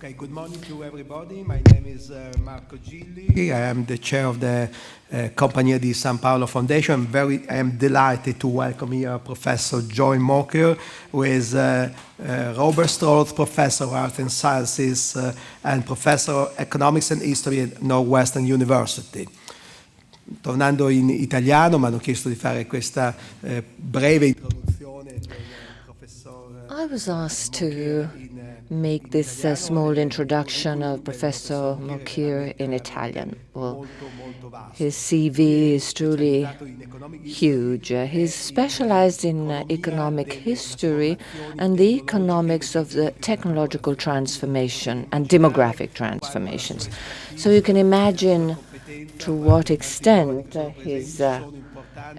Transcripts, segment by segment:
Okay, good morning to everybody. My name is Marco Gilli. I am the chair of the Compagnia di San Paolo Foundation. I am delighted to welcome here Professor Joy Mokyr, who is Robert Strolls Professor of Arts and Sciences and Professor of Economics and History at Northwestern University. Tornando in italiano, mi hanno chiesto di fare questa breve introduzione del professor. I was asked to make this small introduction of Professor Mokyr in Italian. Well, his CV is truly huge. He's specialized in economic history and the economics of the technological transformation and demographic transformations. So you can imagine to what extent his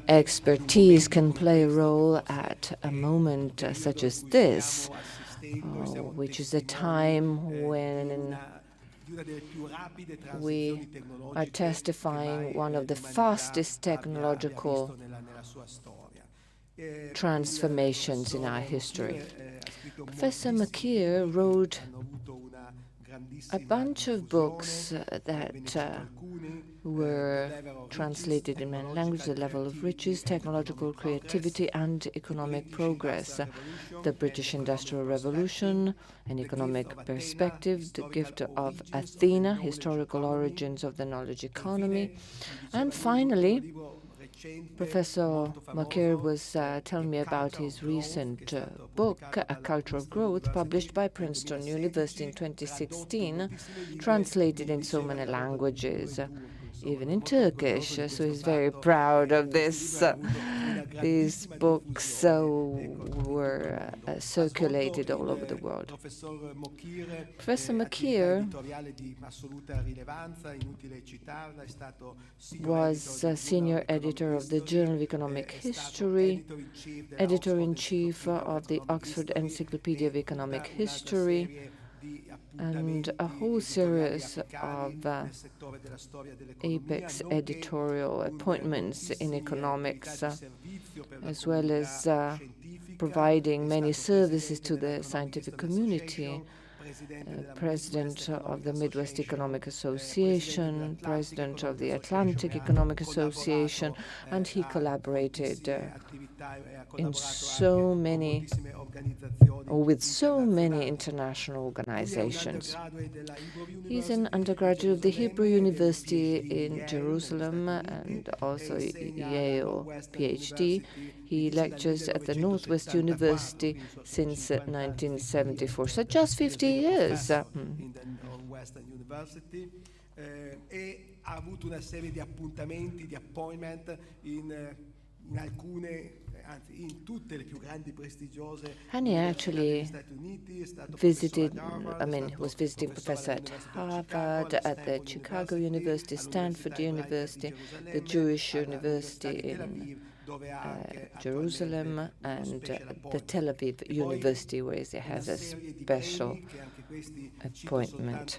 expertise can play a role at a moment such as this, which is a time when we are testifying one of the fastest technological transformations in our history. Professor Mokyr wrote a bunch of books that were translated in many languages: The Level of Riches, Technological Creativity and Economic Progress, The British Industrial Revolution, An Economic Perspective, The Gift of Athena, Historical Origins of the Knowledge Economy. And finally, Professor Mokyr was telling me about his recent book, A Culture of Growth, published by Princeton University in 2016, translated in so many languages, even in Turkish. So he's very proud of this. These books were circulated all over the world. Professor Mokyr was senior editor of the Journal of Economic History, editor-in-chief of the Oxford Encyclopedia of Economic History, and a whole series of apex editorial appointments in economics, as well as providing many services to the scientific community. President of the Midwest Economic Association, president of the Atlantic Economic Association, and he collaborated in so many, or with so many international organizations. He's an undergraduate of the Hebrew University in Jerusalem and also Yale PhD. He lectures at the Northwest University since 1974, so just 50 years. In the Northwestern University. Ha avuto una serie di appuntamenti, di appointment in alcune, anzi in tutte le più grandi prestigiose. And he actually visited, was visiting professor at Harvard, at the Chicago University, Stanford University, the Jewish University in Jerusalem, and the Tel Aviv University, where he has a special appointment.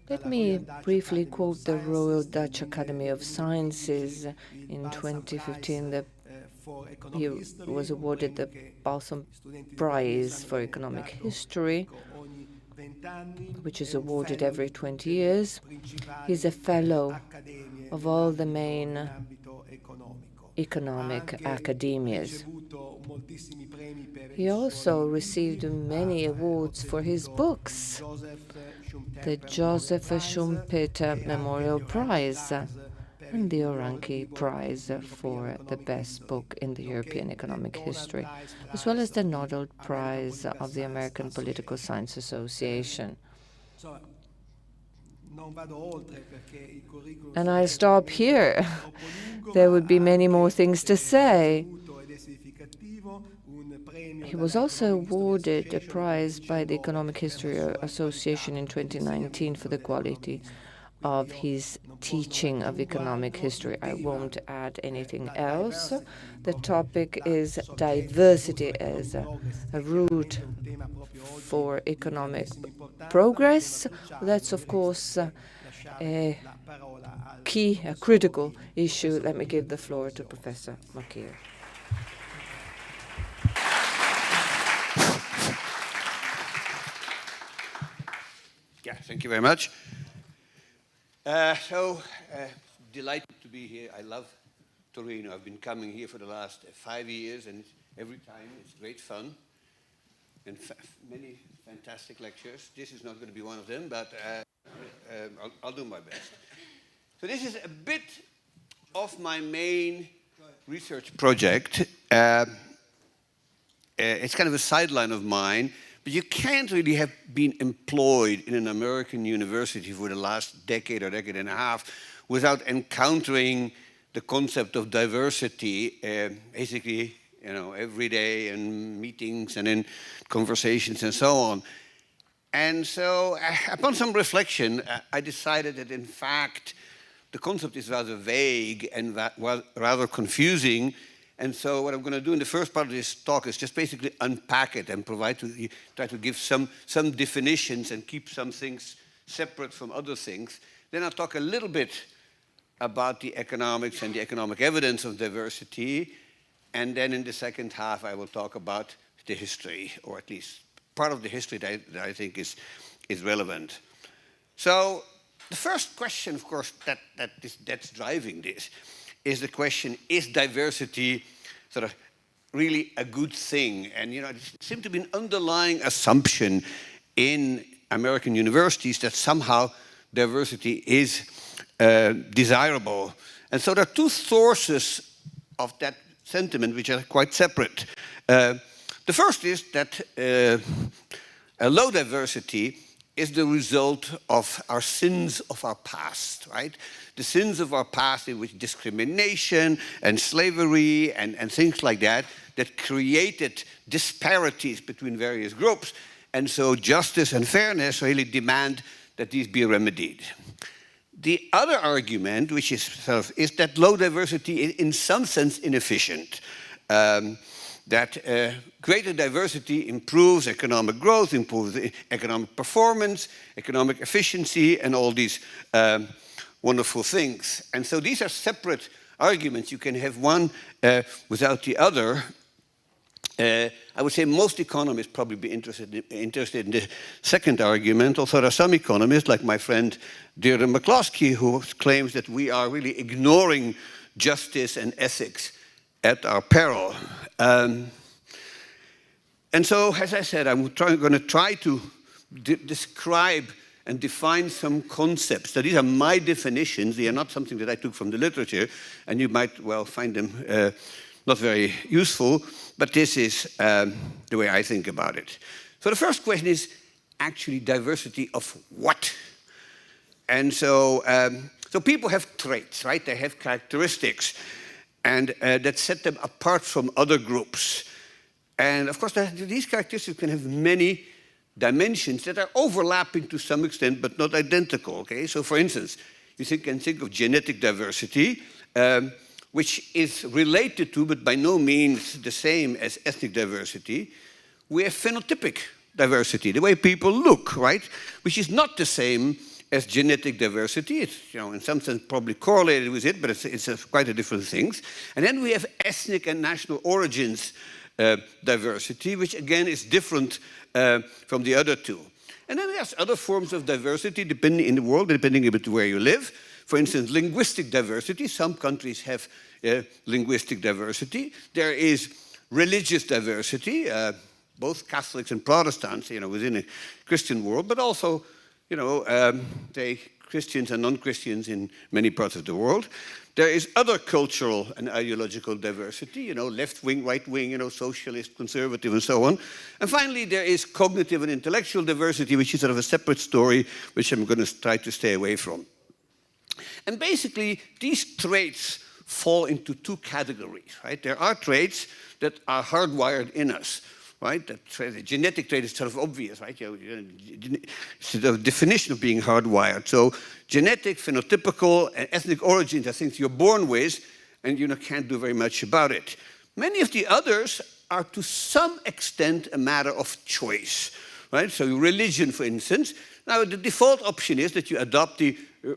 Let me briefly quote the Royal Dutch Academy of Sciences. In 2015, he was awarded the Balsam Prize for Economic History, which is awarded every 20 years. He's a fellow of all the main economic academias. He also received many awards for his books: the Joseph Schumpeter Memorial Prize and the Oranki Prize for the best book in the European economic history, as well as the Nobel Prize of the American Political Science Association. And I'll stop here. There would be many more things to say. He was also awarded a prize by the Economic History Association in 2019 for the quality of his teaching of economic history. I won't add anything else. The topic is diversity as a route for economic progress. That's, of course, a key, a critical issue. Let me give the floor to Professor Mokyr. Thank you very much. Delighted to be here. I love Torino. I've been coming here for the last 5 years, and every time it's great fun and many fantastic lectures. This is not going to be one of them, but I'll do my best. So this is a bit of my main research project. It's kind of a sideline of mine, but you can't really have been employed in an American university for the last decade or decade and a half without encountering the concept of diversity, basically, every day in meetings and in conversations and so on. And so, upon some reflection, I decided that in fact, the concept is rather vague and rather confusing. And so what I'm going to do in the first part of this talk is just basically unpack it and try to give some definitions and keep some things separate from other things. Then I'll talk a little bit about the economics and the economic evidence of diversity. And then in the second half, I will talk about the history, or at least part of the history that I think is relevant. So the first question, of course, that's driving this is the question, is diversity sort of really a good thing? And, it seems to be an underlying assumption in American universities that somehow diversity is desirable. And so there are two sources of that sentiment which are quite separate. The first is that a low diversity is the result of our sins of our past, right? The sins of our past in which discrimination and slavery and things like that created disparities between various groups. And so justice and fairness really demand that these be remedied. The other argument, which is that low diversity is in some sense inefficient. That greater diversity improves economic growth, improves economic performance, economic efficiency, and all these wonderful things. And so these are separate arguments. You can have one without the other. I would say most economists probably be interested in the second argument. Also, there are some economists, like my friend Deirdre McCloskey, who claims that we are really ignoring justice and ethics at our peril. And so, as I said, I'm going to try to describe and define some concepts. So these are my definitions. They are not something that I took from the literature, and you might well find them not very useful, but this is the way I think about it. So the first question is actually diversity of what? And so, so people have traits, right? They have characteristics, and that set them apart from other groups. And of course, these characteristics can have many dimensions that are overlapping to some extent, but not identical, okay? So for instance, you can think of genetic diversity, which is related to, but by no means the same as ethnic diversity. We have phenotypic diversity, the way people look, right? Which is not the same as genetic diversity. It's, in some sense probably correlated with it, but it's quite a different thing. And then we have ethnic and national origins diversity, which again is different from the other two. And then there's other forms of diversity depending in the world, depending a bit where you live. For instance, linguistic diversity. Some countries have linguistic diversity. There is religious diversity, both Catholics and Protestants, within a Christian world, but also, Christians and non-Christians in many parts of the world. There is other cultural and ideological diversity, left wing, right wing, socialist, conservative, and so on. And finally, there is cognitive and intellectual diversity, which is sort of a separate story, which I'm going to try to stay away from. And basically, these traits fall into two categories, right? There are traits that are hardwired in us, right? The genetic trait is sort of obvious, right? It's the definition of being hardwired. So genetic, phenotypical, and ethnic origins are things you're born with, and you can't do very much about it. Many of the others are to some extent a matter of choice, right? So religion, for instance. Now, the default option is that you adopt the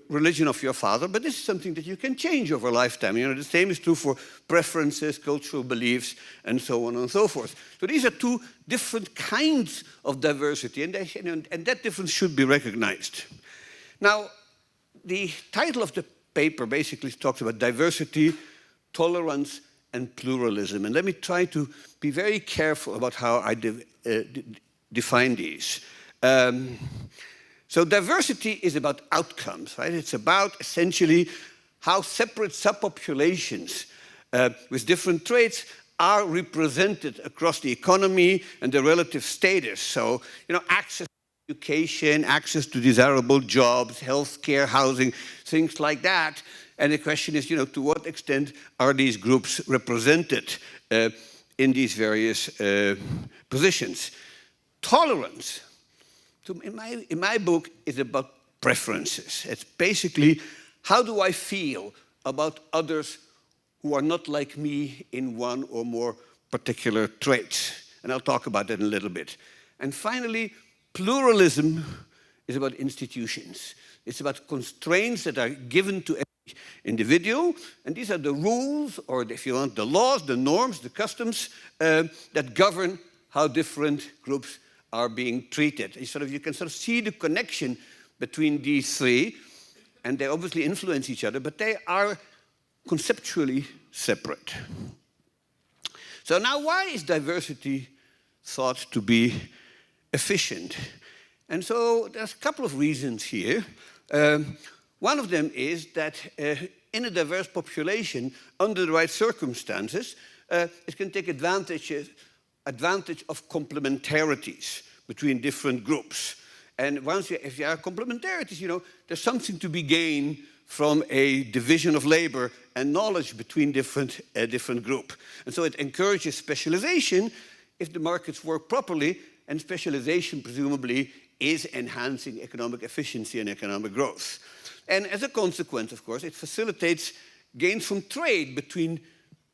religion of your father, but this is something that you can change over a lifetime. You know, the same is true for preferences, cultural beliefs, and so on and so forth. So these are two different kinds of diversity, and, and that difference should be recognized. Now, the title of the paper basically talks about diversity, tolerance, and pluralism. And let me try to be very careful about how I define these. So diversity is about outcomes, right? It's about essentially how separate subpopulations with different traits are represented across the economy and the relative status. So, you know, access to education, access to desirable jobs, healthcare, housing, things like that. And the question is, you know, to what extent are these groups represented in these various positions? Tolerance, in my book, is about preferences. It's basically, how do I feel about others who are not like me in one or more particular traits? And I'll talk about that in a little bit. And finally, pluralism is about institutions. It's about constraints that are given to every individual, and these are the rules, or if you want, the laws, the norms, the customs that govern how different groups are being treated. You can sort of see the connection between these three, and they obviously influence each other, but they are conceptually separate. So now, why is diversity thought to be efficient? And so there's a couple of reasons here. One of them is that in a diverse population, under the right circumstances, it can take advantage of complementarities between different groups. And if you have complementarities, you know, there's something to be gained from a division of labor and knowledge between different groups. And so it encourages specialization if the markets work properly, and specialization presumably is enhancing economic efficiency and economic growth. And as a consequence, of course, it facilitates gains from trade between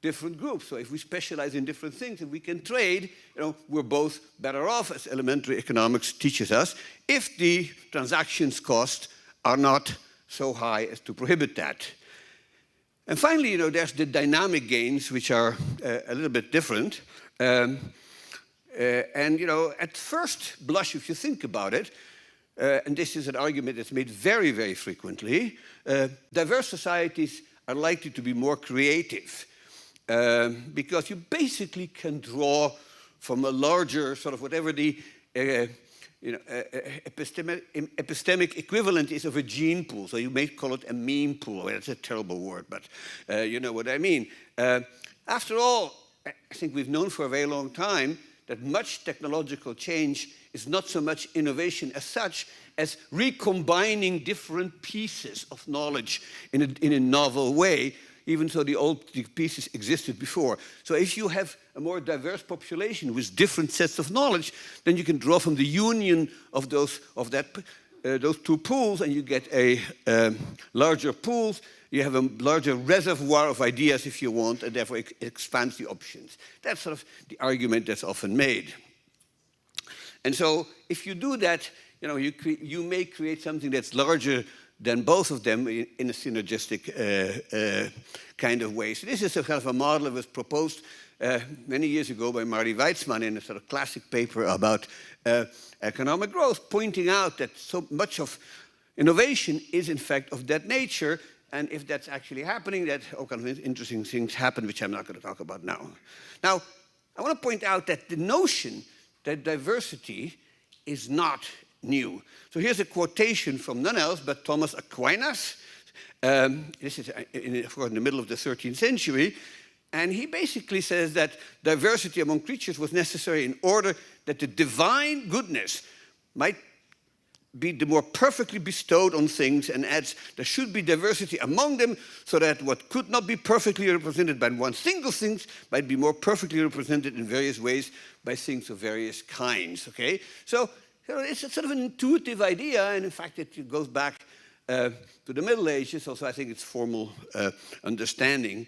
different groups. So if we specialize in different things and we can trade, you know, we're both better off, as elementary economics teaches us, if the transactions costs are not so high as to prohibit that. And finally, you know, there's the dynamic gains, which are a little bit different. And, you know, at first blush, if you think about it, and this is an argument that's made very, very frequently, diverse societies are likely to be more creative because you basically can draw from a larger sort of whatever the epistemic equivalent is of a gene pool. So you may call it a meme pool. Well, that's a terrible word, but you know what I mean. After all, I think we've known for a very long time that much technological change is not so much innovation as such as recombining different pieces of knowledge in a novel way, even though the pieces existed before. So if you have a more diverse population with different sets of knowledge, then you can draw from the union of those two pools, and you get a larger pools. You have a larger reservoir of ideas, if you want, and therefore it expands the options. That's sort of the argument that's often made. And so if you do that, you know, you may create something that's larger than both of them in a synergistic kind of way. So this is a kind of a model that was proposed many years ago by Marty Weitzman in a sort of classic paper about economic growth, pointing out that so much of innovation is in fact of that nature. And if that's actually happening, that all kinds of interesting things happen, which I'm not going to talk about now. Now, I want to point out that the notion that diversity is not new. So here's a quotation from none else but Thomas Aquinas. This is, of course, in the middle of the 13th century. And he basically says that diversity among creatures was necessary in order that the divine goodness might be the more perfectly bestowed on things, and adds there should be diversity among them so that what could not be perfectly represented by one single thing might be more perfectly represented in various ways by things of various kinds. Okay, so it's a sort of an intuitive idea, and in fact it goes back to the Middle Ages. Also, I think its formal understanding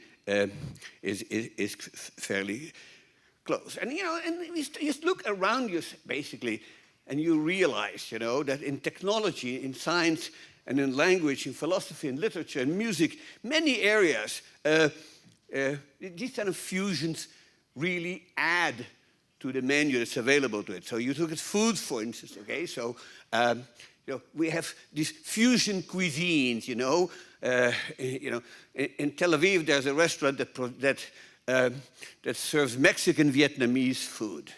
is fairly close. And you know, and you just look around you basically. and you realize, you know, that in technology, in science, and in language, in philosophy, in literature, in music, many areas, these kind of fusions really add to the menu that's available to it. So you look at food, for instance, okay? So you know, we have these fusion cuisines, you know. In Tel Aviv, there's a restaurant that serves Mexican Vietnamese food.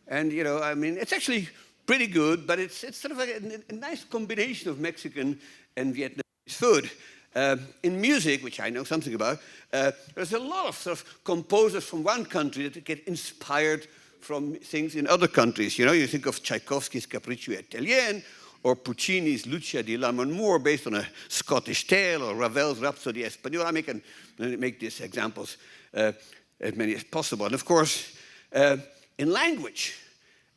And, you know, I mean, it's actually pretty good, but it's sort of a nice combination of Mexican and Vietnamese food. In music, which I know something about, there's a lot of sort of composers from one country that get inspired from things in other countries. You know, you think of Tchaikovsky's Capriccio Italien, or Puccini's Lucia di Lammermoor, based on a Scottish tale, or Ravel's Rhapsody Espagnole. I can make these examples as many as possible. And of course, in language,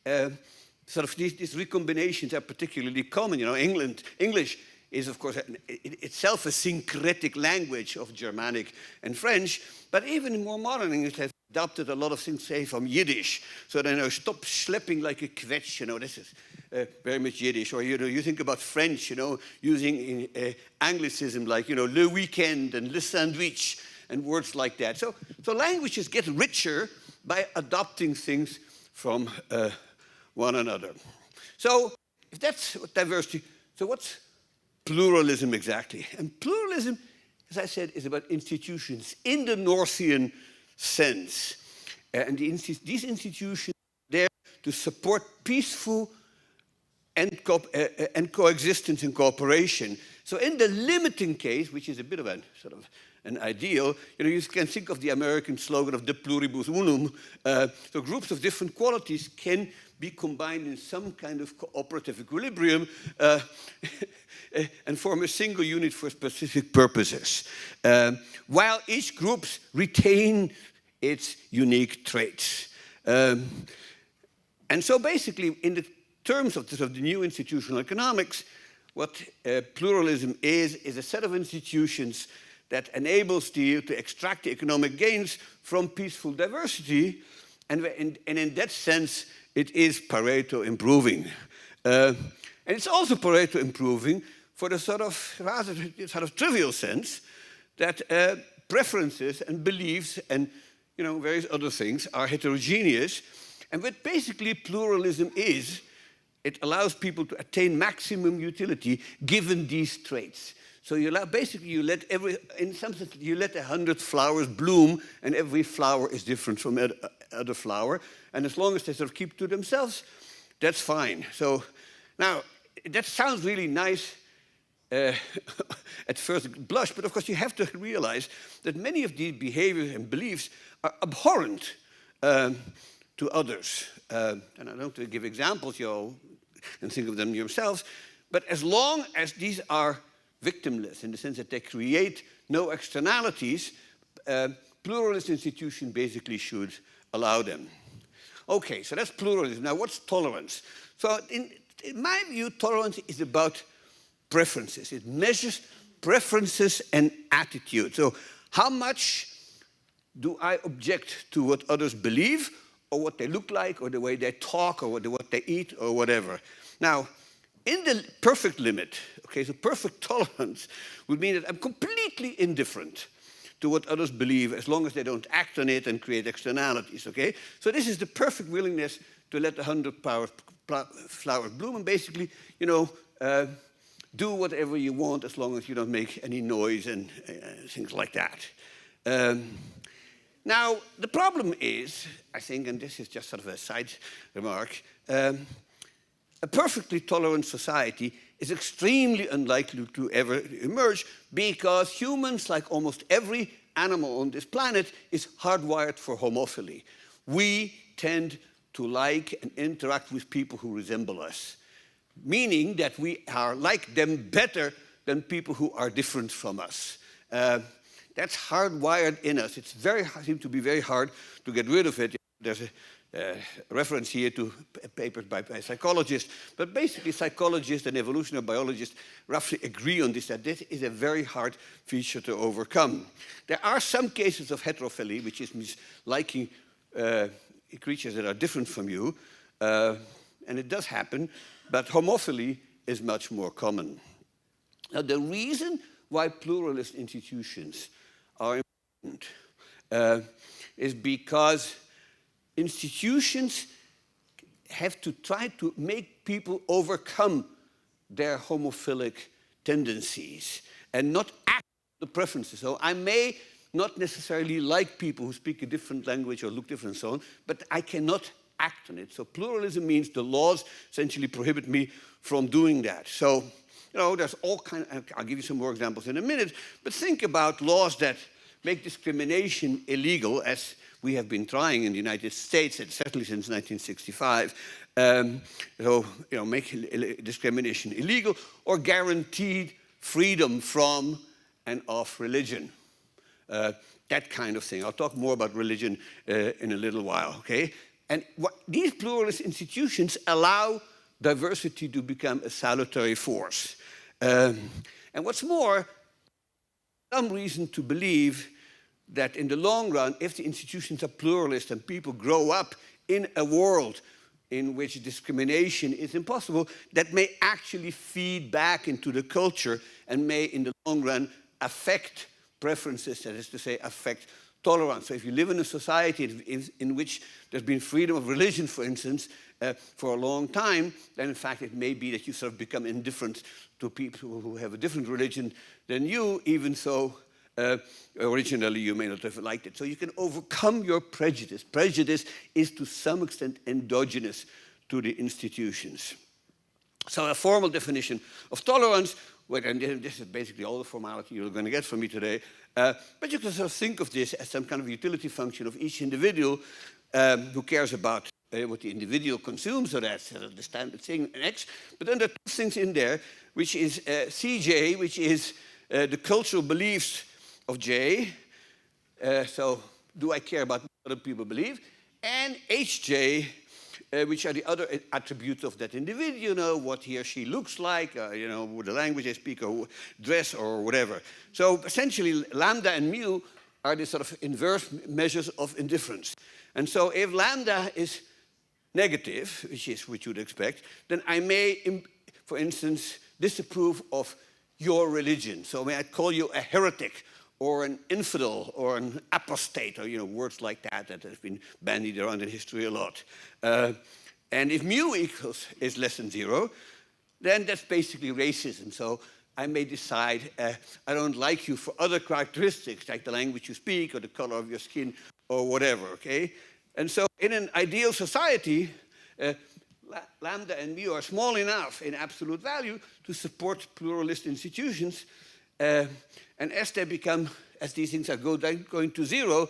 sort of these recombinations are particularly common. You know, English is, of course, itself a syncretic language of Germanic and French, but even in more modern English has adopted a lot of things, say, from Yiddish. So then, stop schlepping like a kwetsch, you know, this is very much Yiddish. Or, you know, you think about French, you know, using Anglicism like, you know, le weekend and le sandwich and words like that. So languages get richer by adopting things from one another. So if that's diversity, so what's pluralism exactly? And pluralism, as I said, is about institutions in the Northian sense. And these institutions are there to support peaceful and coexistence and cooperation. So in the limiting case, which is a bit of a sort of an ideal, you know, you can think of the American slogan of de pluribus unum. So groups of different qualities can be combined in some kind of cooperative equilibrium and form a single unit for specific purposes, while each group retain its unique traits. And so basically, in the terms of the new institutional economics, what pluralism is a set of institutions that enables you to extract the economic gains from peaceful diversity, and in that sense, it is Pareto improving. And it's also Pareto improving for the sort of rather sort of trivial sense that preferences and beliefs and, you know, various other things are heterogeneous. And what basically pluralism is, it allows people to attain maximum utility given these traits. So you let 100 flowers bloom, and every flower is different from other flower. And as long as they sort of keep to themselves, that's fine. So now, that sounds really nice at first blush, but of course you have to realize that many of these behaviors and beliefs are abhorrent to others. And I don't want to give examples, you all can think of them yourselves, but as long as these are victimless, in the sense that they create no externalities, pluralist institutions basically should allow them. Okay, so that's pluralism. Now, what's tolerance? So in my view, tolerance is about preferences. It measures preferences and attitude. So how much do I object to what others believe, or what they look like, or the way they talk, or what they eat, or whatever? Now, in the perfect limit, okay, so perfect tolerance would mean that I'm completely indifferent to what others believe as long as they don't act on it and create externalities, okay? So this is the perfect willingness to let the 100 flowers bloom and basically, you know, do whatever you want as long as you don't make any noise and things like that. Now, the problem is, I think, and this is just sort of a side remark, a perfectly tolerant society is extremely unlikely to ever emerge because humans, like almost every animal on this planet, is hardwired for homophily. We tend to like and interact with people who resemble us, meaning that we are like them better than people who are different from us. That's hardwired in us. It's seems to be very hard to get rid of it. There's a reference here to papers by psychologists, but basically psychologists and evolutionary biologists roughly agree on this, that this is a very hard feature to overcome. There are some cases of heterophily, which is liking creatures that are different from you, and it does happen, but homophily is much more common. Now, the reason why pluralist institutions are important is because institutions have to try to make people overcome their homophilic tendencies and not act on the preferences. So I may not necessarily like people who speak a different language or look different and so on, but I cannot act on it. So pluralism means the laws essentially prohibit me from doing that. So, you know, there's all kinds, I'll give you some more examples in a minute, but think about laws that make discrimination illegal, as we have been trying in the United States, and certainly since 1965. So, you know, make discrimination illegal or guaranteed freedom from and of religion. That kind of thing. I'll talk more about religion in a little while, okay? And these pluralist institutions allow diversity to become a salutary force. And what's more, some reason to believe that in the long run, if the institutions are pluralist and people grow up in a world in which discrimination is impossible, that may actually feed back into the culture and may, in the long run, affect preferences, that is to say, affect tolerance. So if you live in a society in which there's been freedom of religion, for instance, for a long time, then in fact it may be that you sort of become indifferent to people who have a different religion than you, even though originally you may not have liked it. So you can overcome your prejudice. Prejudice is to some extent endogenous to the institutions. So a formal definition of tolerance, and this is basically all the formality you're going to get from me today, but you can sort of think of this as some kind of utility function of each individual who cares about what the individual consumes, so that's the standard thing, X. But then there are two things in there, which is CJ, which is the cultural beliefs of J. So do I care about what other people believe? And HJ, which are the other attributes of that individual, you know, what he or she looks like, you know, the language they speak, or dress, or whatever. So essentially, lambda and mu are the sort of inverse measures of indifference. And so if lambda is negative, which is what you'd expect, then I may, for instance, disapprove of your religion. So may I call you a heretic, or an infidel, or an apostate, or, you know, words like that have been bandied around in history a lot. And if mu is less than 0, then that's basically racism. So I may decide I don't like you for other characteristics, like the language you speak, or the color of your skin, or whatever, okay? And so in an ideal society, lambda and mu are small enough in absolute value to support pluralist institutions. And as they become, as these things are going to 0,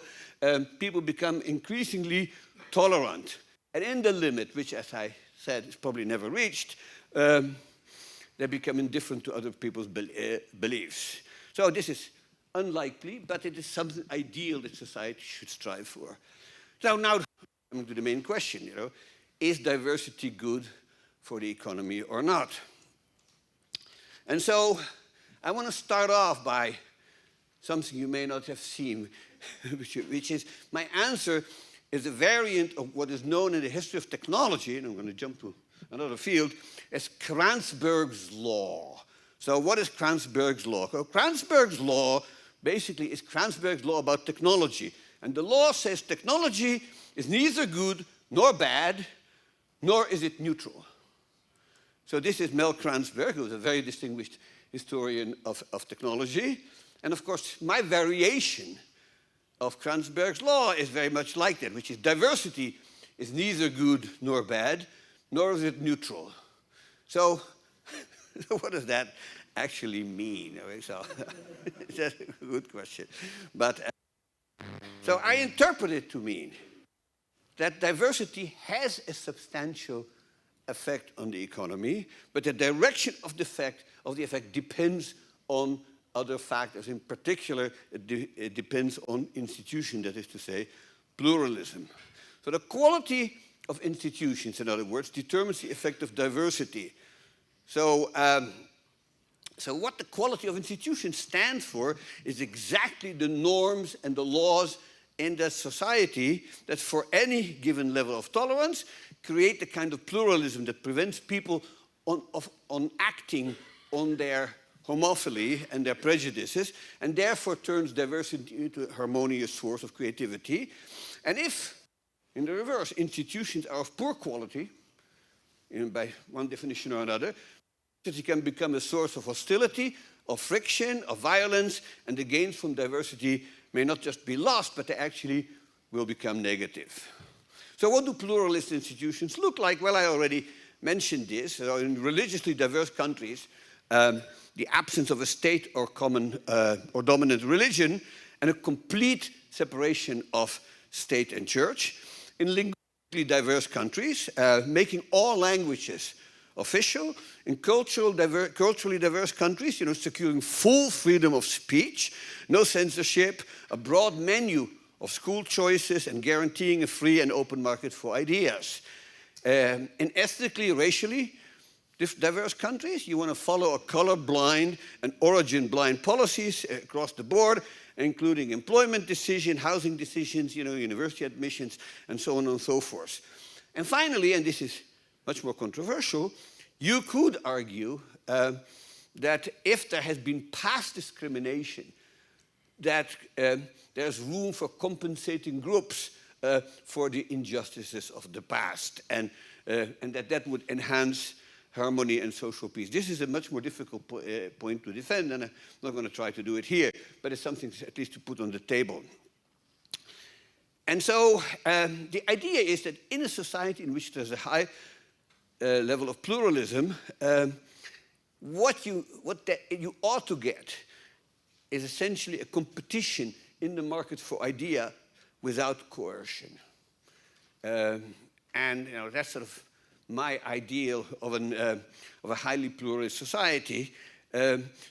people become increasingly tolerant. And in the limit, which, as I said, is probably never reached, they become indifferent to other people's beliefs. So this is unlikely, but it is something ideal that society should strive for. So now, coming to the main question, you know, is diversity good for the economy or not? And so I want to start off by something you may not have seen, which is my answer is a variant of what is known in the history of technology, and I'm going to jump to another field, as Kranzberg's law. So what is Kranzberg's law? Well, Kranzberg's law basically is Kranzberg's law about technology. And the law says technology is neither good nor bad, nor is it neutral. So this is Mel Kranzberg, who is a very distinguished historian of technology. And of course, my variation of Kranzberg's law is very much like that, which is diversity is neither good nor bad, nor is it neutral. So what does that actually mean? So that's a good question. But so I interpret it to mean that diversity has a substantial effect on the economy, but the direction of the effect depends on other factors. In particular, it depends on institution, that is to say, pluralism. So the quality of institutions, in other words, determines the effect of diversity. So, so what the quality of institutions stands for is exactly the norms and the laws in that society that for any given level of tolerance create the kind of pluralism that prevents people on acting on their homophily and their prejudices, and therefore turns diversity into a harmonious source of creativity. And if, in the reverse, institutions are of poor quality, by one definition or another, it can become a source of hostility, of friction, of violence, and the gains from diversity may not just be lost, but they actually will become negative. So what do pluralist institutions look like? Well, I already mentioned this. So in religiously diverse countries, the absence of a state or common or dominant religion, and a complete separation of state and church. In linguistically diverse countries, making all languages official. In culturally diverse countries, securing full freedom of speech, no censorship, a broad menu of school choices, and guaranteeing a free and open market for ideas. In ethnically, racially diverse countries, you want to follow a color-blind and origin-blind policies across the board, including employment decisions, housing decisions, university admissions, and so on and so forth. And finally, and this is much more controversial, you could argue that if there has been past discrimination, that there's room for compensating groups for the injustices of the past, and that would enhance harmony and social peace. This is a much more difficult point to defend, and I'm not going to try to do it here, but it's something at least to put on the table. And so the idea is that in a society in which there's a high level of pluralism, what you ought to get is essentially a competition in the market for idea without coercion. And that's sort of my ideal of a highly pluralist society.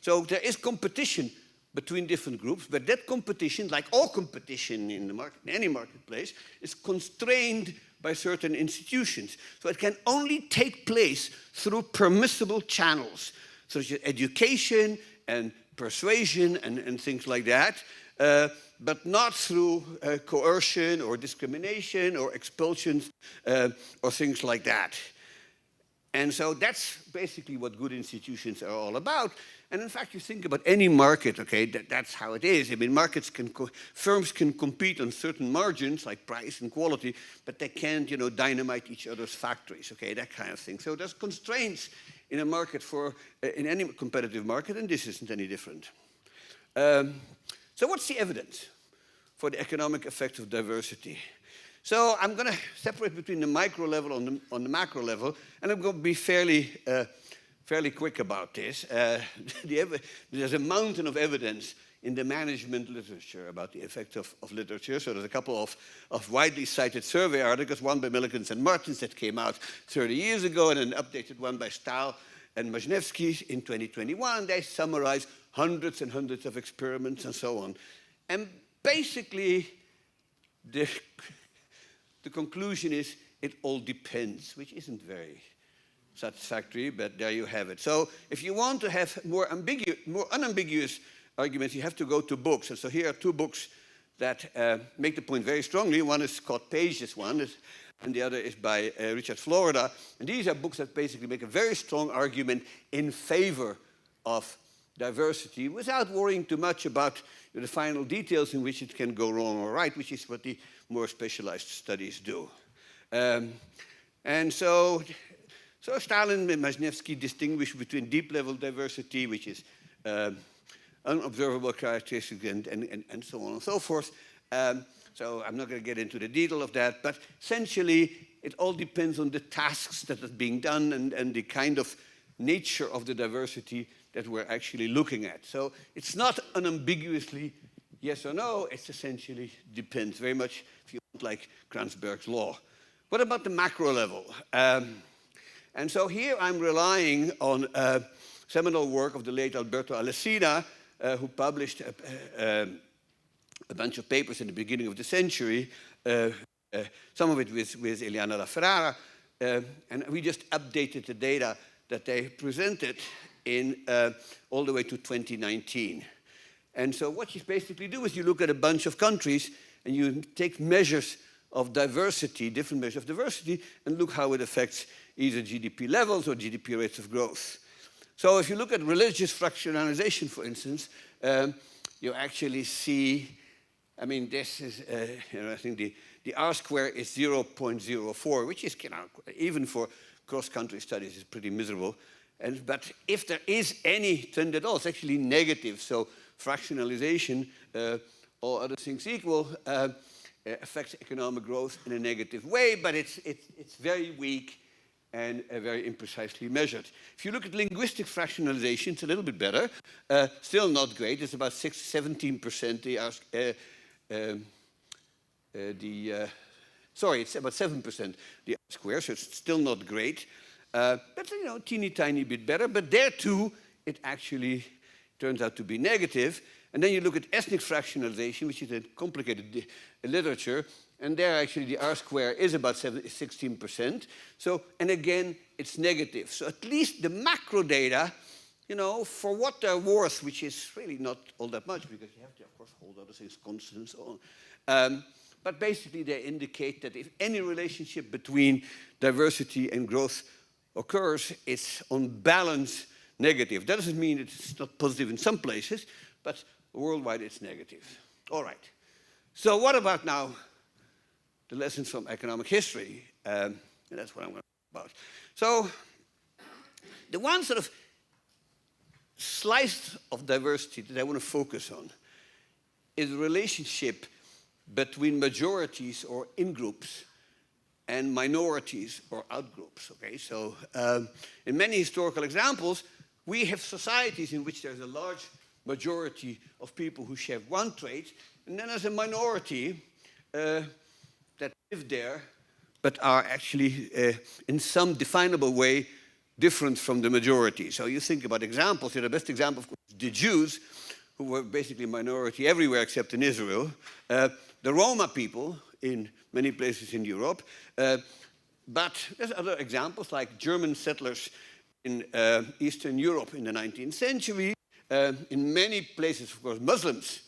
So there is competition between different groups, but that competition, like all competition in the market, in any marketplace, is constrained by certain institutions. So it can only take place through permissible channels, such as education and persuasion and things like that, but not through coercion or discrimination or expulsions or things like that. And so that's basically what good institutions are all about. And in fact, you think about any market, okay, that's how it is. I mean, firms can compete on certain margins, like price and quality, but they can't, dynamite each other's factories, okay, that kind of thing. So there's constraints in a market in any competitive market, and this isn't any different. So what's the evidence for the economic effects of diversity? So I'm going to separate between the micro level on the macro level, and I'm going to be fairly quick about this. There's a mountain of evidence in the management literature about the effect of literature. So there's a couple of widely cited survey articles, one by Millikins and Martins that came out 30 years ago, and an updated one by Stahl and Majnewski in 2021. They summarize hundreds and hundreds of experiments and so on. And basically, the conclusion is it all depends, which isn't very satisfactory, but there you have it. So if you want to have more unambiguous arguments, you have to go to books. And so here are two books that make the point very strongly. One is Scott Page's one, and the other is by Richard Florida. And these are books that basically make a very strong argument in favor of diversity without worrying too much about the final details in which it can go wrong or right, which is what the more specialized studies do. And so Stalin and Majnewski distinguish between deep-level diversity, which is unobservable characteristics, and so on and so forth. So I'm not going to get into the detail of that, but essentially it all depends on the tasks that are being done and the kind of nature of the diversity that we're actually looking at. So it's not unambiguously yes or no, it's essentially depends, very much, if you want, like Kranzberg's law. What about the macro level? And so here I'm relying on seminal work of the late Alberto Alesina, who published a bunch of papers in the beginning of the century, some of it with Eliana La Ferrara, and we just updated the data that they presented in all the way to 2019. And so what you basically do is you look at a bunch of countries and you take measures of diversity, different measures of diversity, and look how it affects either GDP levels or GDP rates of growth. So if you look at religious fractionalization, for instance, you actually see, I mean, this is, I think the R square is 0.04, which is, even for cross-country studies, is pretty miserable. But if there is any trend at all, it's actually negative. So fractionalization, all other things equal, affects economic growth in a negative way, but it's very weak and very imprecisely measured. If you look at linguistic fractionalization, it's a little bit better. Still not great. It's about 17%. Sorry, it's about 7% the R square, so it's still not great. But, teeny tiny bit better. But there, too, it actually turns out to be negative. And then you look at ethnic fractionalization, which is a complicated literature. And there, actually, the R square is about 16%. So, and again, it's negative. So at least the macro data, for what they're worth, which is really not all that much, because you have to, of course, hold other things constant and so on. But basically, they indicate that if any relationship between diversity and growth occurs, it's on balance negative. That doesn't mean it's not positive in some places, but worldwide it's negative. All right. So what about now the lessons from economic history? And that's what I'm going to talk about. So the one sort of slice of diversity that I want to focus on is the relationship between majorities or in-groups and minorities or out-groups. Okay? So in many historical examples, we have societies in which there's a large majority of people who share one trait, and then there's a minority that live there but are actually in some definable way different from the majority. So you think about examples. The best example, of course, is the Jews, who were basically a minority everywhere except in Israel. The Roma people in many places in Europe. But there's other examples like German settlers in Eastern Europe in the 19th century. In many places, of course, Muslims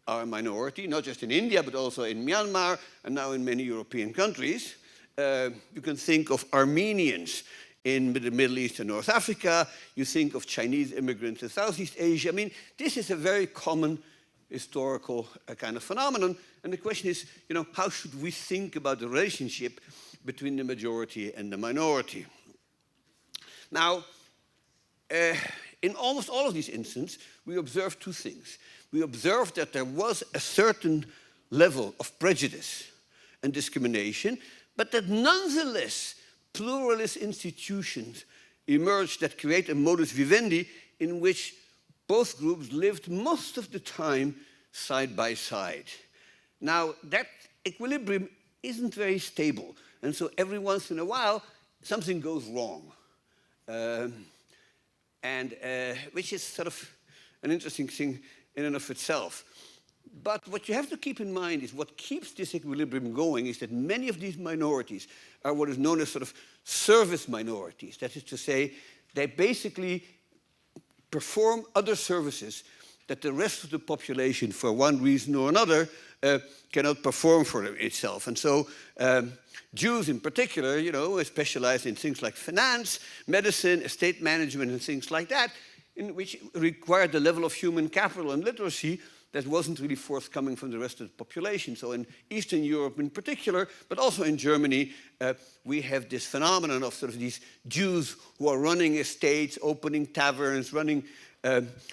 are a minority, not just in India, but also in Myanmar and now in many European countries. You can think of Armenians in the Middle East and North Africa. You think of Chinese immigrants in Southeast Asia. I mean, this is a very common historical kind of phenomenon. And the question is, how should we think about the relationship between the majority and the minority? Now, in almost all of these instances, we observe two things. We observe that there was a certain level of prejudice and discrimination, but that nonetheless, pluralist institutions emerged that create a modus vivendi in which both groups lived most of the time side by side. Now, that equilibrium isn't very stable, and so every once in a while, something goes wrong, which is sort of an interesting thing in and of itself. But what you have to keep in mind is what keeps this equilibrium going is that many of these minorities are what is known as sort of service minorities. That is to say, they basically perform other services that the rest of the population, for one reason or another, cannot perform for itself. And so Jews in particular, specialize in things like finance, medicine, estate management, and things like that, in which required the level of human capital and literacy that wasn't really forthcoming from the rest of the population. So in Eastern Europe in particular, but also in Germany, we have this phenomenon of sort of these Jews who are running estates, opening taverns, running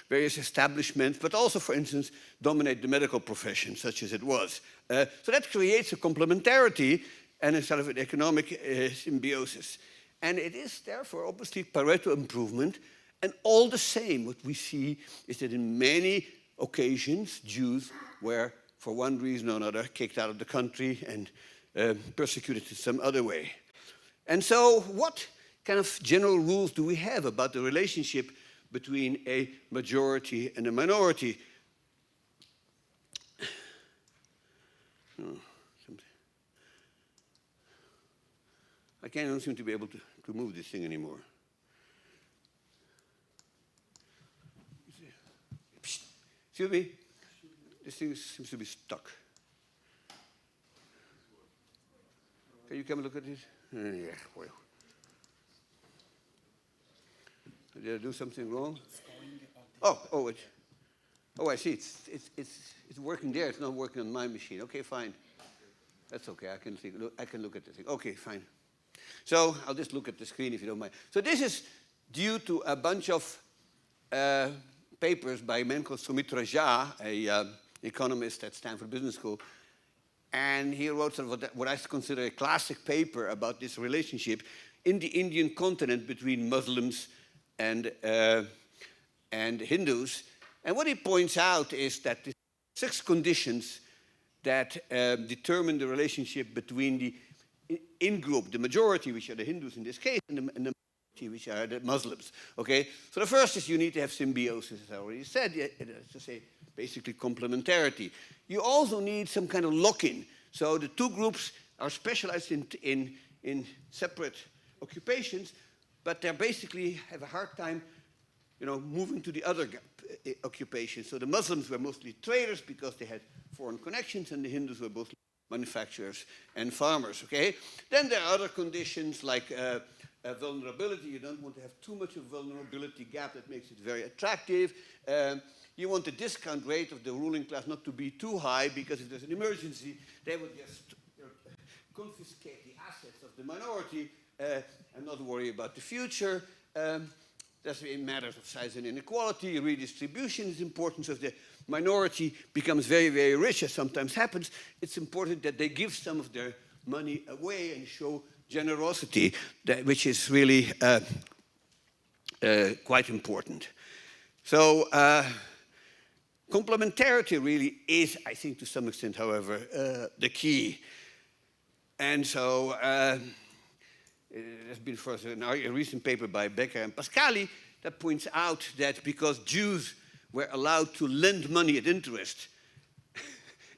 various establishments, but also, for instance, dominate the medical profession, such as it was. So that creates a complementarity and a sort of an economic symbiosis. And it is therefore obviously Pareto improvement. And all the same, what we see is that in many occasions, Jews were, for one reason or another, kicked out of the country and persecuted in some other way. And so what kind of general rules do we have about the relationship between a majority and a minority? I don't seem to be able to move this thing anymore. Excuse me? This thing seems to be stuck. Can you come and look at this? Yeah, well. Did I do something wrong? Oh, I see. It's working there. It's not working on my machine. Okay, fine. That's okay. I can look at the thing. Okay, fine. So I'll just look at the screen if you don't mind. So this is due to a bunch of papers by a man called Soumitra Jha, an economist at Stanford Business School. And he wrote sort of what I consider a classic paper about this relationship in the Indian continent between Muslims and Hindus. And what he points out is that the 6 conditions that determine the relationship between the in-group, the majority, which are the Hindus in this case, and the minority, which are the Muslims. Okay? So the first is you need to have symbiosis, as I already said, to say basically complementarity. You also need some kind of lock-in. So the 2 groups are specialized in separate occupations, but they basically have a hard time, moving to the other occupations. So the Muslims were mostly traders because they had foreign connections, and the Hindus were mostly manufacturers and farmers. Okay. Then there are other conditions like vulnerability. You don't want to have too much of a vulnerability gap that makes it very attractive. You want the discount rate of the ruling class not to be too high, because if there's an emergency, they would just confiscate the assets of the minority and not worry about the future. That's in matters of size and inequality. Redistribution is important. So if the minority becomes very, very rich, as sometimes happens, it's important that they give some of their money away and show generosity, which is really quite important. So complementarity really is, I think, to some extent, however, the key. And so there's been first a recent paper by Becker and Pascali that points out that because Jews were allowed to lend money at interest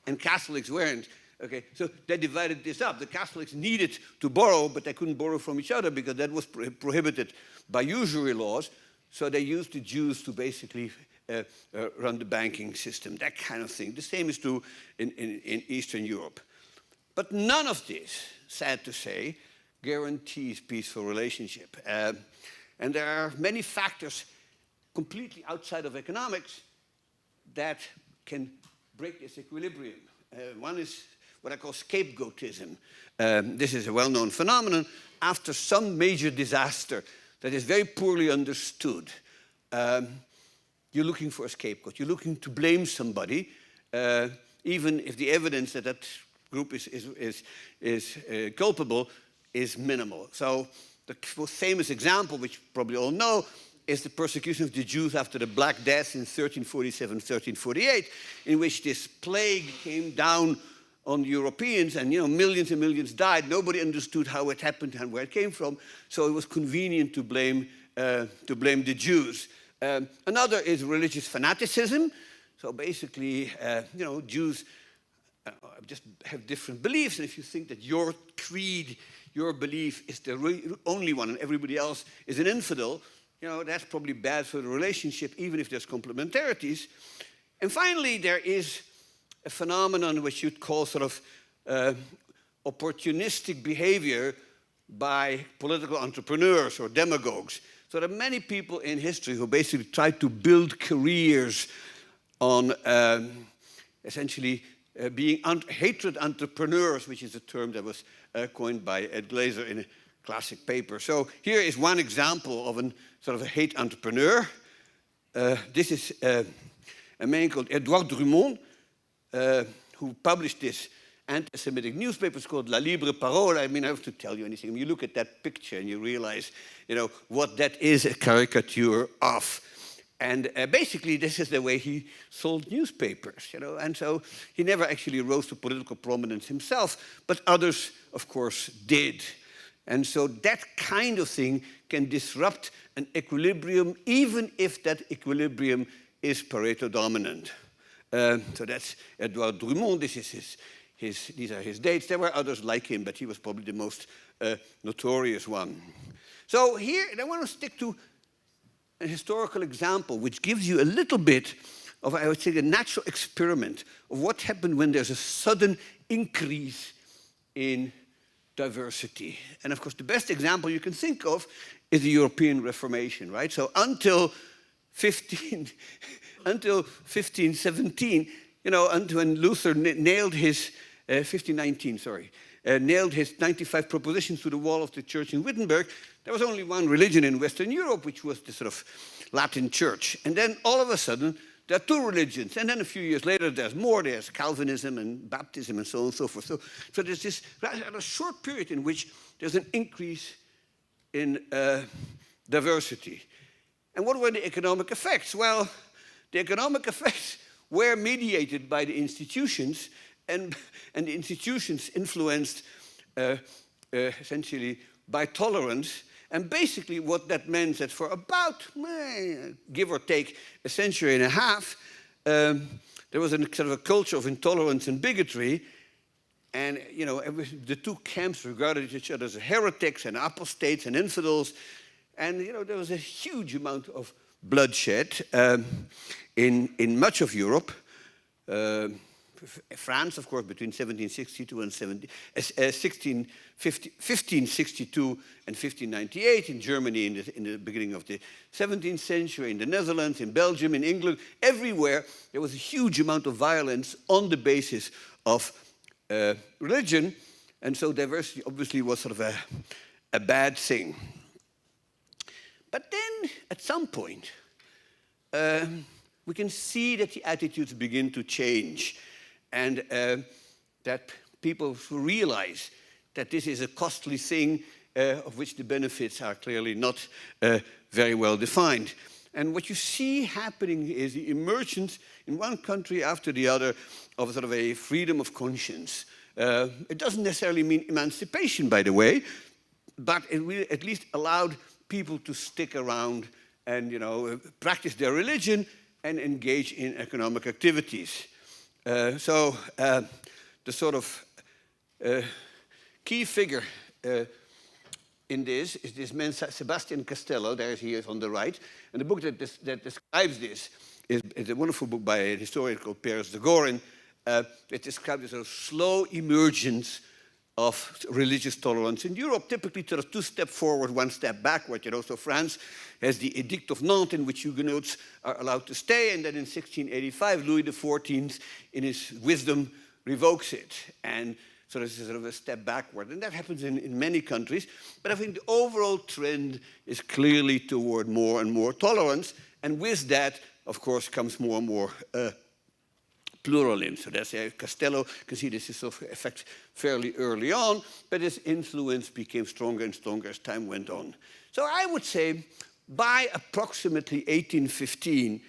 and Catholics weren't, okay, so they divided this up. The Catholics needed to borrow, but they couldn't borrow from each other because that was prohibited by usury laws. So they used the Jews to basically run the banking system, that kind of thing. The same is true in Eastern Europe. But none of this, sad to say, guarantees peaceful relationship. And there are many factors completely outside of economics that can break this equilibrium. One is what I call scapegoatism. This is a well-known phenomenon. After some major disaster that is very poorly understood, you're looking for a scapegoat. You're looking to blame somebody, even if the evidence that that group is culpable is minimal. So the most famous example, which you probably all know, is the persecution of the Jews after the Black Death in 1347, 1348, in which this plague came down on Europeans, and millions and millions died. Nobody understood how it happened and where it came from, so it was convenient to blame the Jews. Another is religious fanaticism. So basically, Jews just have different beliefs, and if you think that your creed, your belief is the only one and everybody else is an infidel, that's probably bad for the relationship, even if there's complementarities. And finally, there is a phenomenon which you'd call sort of opportunistic behavior by political entrepreneurs or demagogues. So there are many people in history who basically tried to build careers on essentially being hatred entrepreneurs, which is a term that was coined by Ed Glaser in a classic paper. So here is one example of a sort of a hate entrepreneur. This is a man called Edouard Drummond, who published this anti-Semitic newspaper. It's called La Libre Parole. I mean, I have to tell you anything. You look at that picture and you realize, what that is a caricature of. And basically, this is the way he sold newspapers, And so he never actually rose to political prominence himself, but others, of course, did. And so that kind of thing can disrupt an equilibrium, even if that equilibrium is Pareto dominant. So that's Edouard Drummond. These are his dates. There were others like him, but he was probably the most notorious one. So here, I want to stick to a historical example which gives you a little bit of, I would say, a natural experiment of what happened when there's a sudden increase in diversity. And of course, the best example you can think of is the European Reformation, right? So until 1517, you know, until when Luther nailed his 1519, sorry, nailed his 95 propositions to the wall of the church in Wittenberg, there was only one religion in Western Europe, which was the sort of Latin church. And then all of a sudden, there are two religions. And then a few years later, there's more. There's Calvinism and Baptism and so on and so forth. So there's this rather short period in which there's an increase in diversity. And what were the economic effects? Well, the economic effects were mediated by the institutions, and the institutions influenced essentially by tolerance. And basically what that meant that for about, give or take, a century and a half, there was a sort of a culture of intolerance and bigotry. And, you know, the two camps regarded each other as heretics and apostates and infidels. And, you know, there was a huge amount of bloodshed in much of Europe. France, of course, between 1762 and 1562 and 1598, in Germany in the beginning of the 17th century, in the Netherlands, in Belgium, in England, everywhere there was a huge amount of violence on the basis of religion, and so diversity obviously was sort of a bad thing. But then, at some point, we can see that the attitudes begin to change, and that people realize that this is a costly thing of which the benefits are clearly not very well defined. And what you see happening is the emergence in one country after the other of sort of a freedom of conscience. It doesn't necessarily mean emancipation, by the way, but it will at least allowed people to stick around and, you know, practice their religion and engage in economic activities. So the sort of key figure in this is this man Sebastian Castello. He is on the right. And the book that describes this is a wonderful book by a historian called Peres de Gorin. It describes a sort of slow emergence of religious tolerance in Europe, typically sort of 2 steps forward, 1 step backward. You know, so France has the Edict of Nantes, in which Huguenots are allowed to stay, and then in 1685, Louis XIV, in his wisdom, revokes it. And so this is sort of a step backward. And that happens in many countries. But I think the overall trend is clearly toward more and more tolerance. And with that, of course, comes more and more pluralism. So that's Castello can see this is of effect fairly early on, but his influence became stronger and stronger as time went on. So I would say by approximately 1815,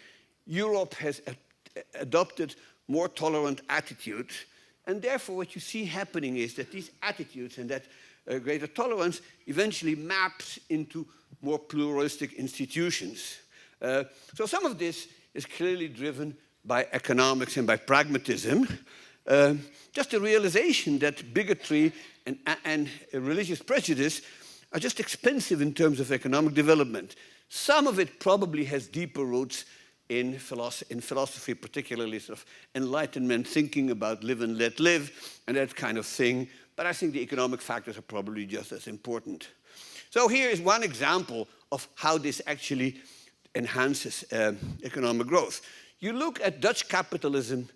Europe has adopted more tolerant attitudes, and therefore what you see happening is that these attitudes and that greater tolerance eventually maps into more pluralistic institutions. So some of this is clearly driven by economics and by pragmatism, just the realization that bigotry and religious prejudice are just expensive in terms of economic development. Some of it probably has deeper roots in philosophy, particularly sort of Enlightenment, thinking about live and let live, and that kind of thing. But I think the economic factors are probably just as important. So here is one example of how this actually enhances economic growth. You look at Dutch capitalism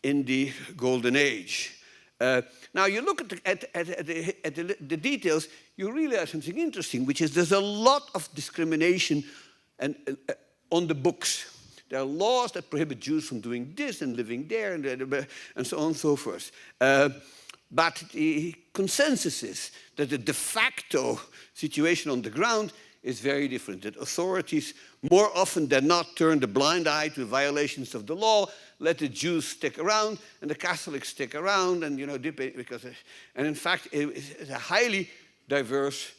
in the Golden Age. Now you look at the details, you realize something interesting, which is there's a lot of discrimination on the books. There are laws that prohibit Jews from doing this and living there and so on and so forth. But the consensus is that the de facto situation on the ground is very different, that authorities more often than not turn the blind eye to violations of the law, let the Jews stick around and the Catholics stick around, and, you know, and in fact it's a highly diverse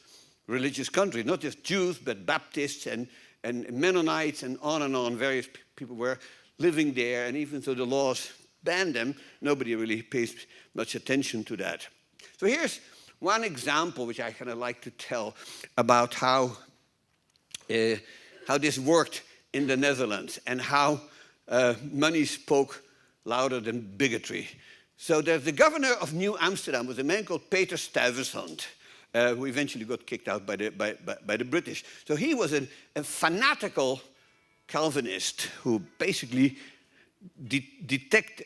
religious country, not just Jews but Baptists and Mennonites and on, various people were living there, and even though the laws ban them, nobody really pays much attention to that. So here's one example which I kind of like to tell about how this worked in the Netherlands and how money spoke louder than bigotry. So there's the governor of New Amsterdam was a man called Peter Stuyvesant, who eventually got kicked out by the British. So he was a fanatical Calvinist who basically detested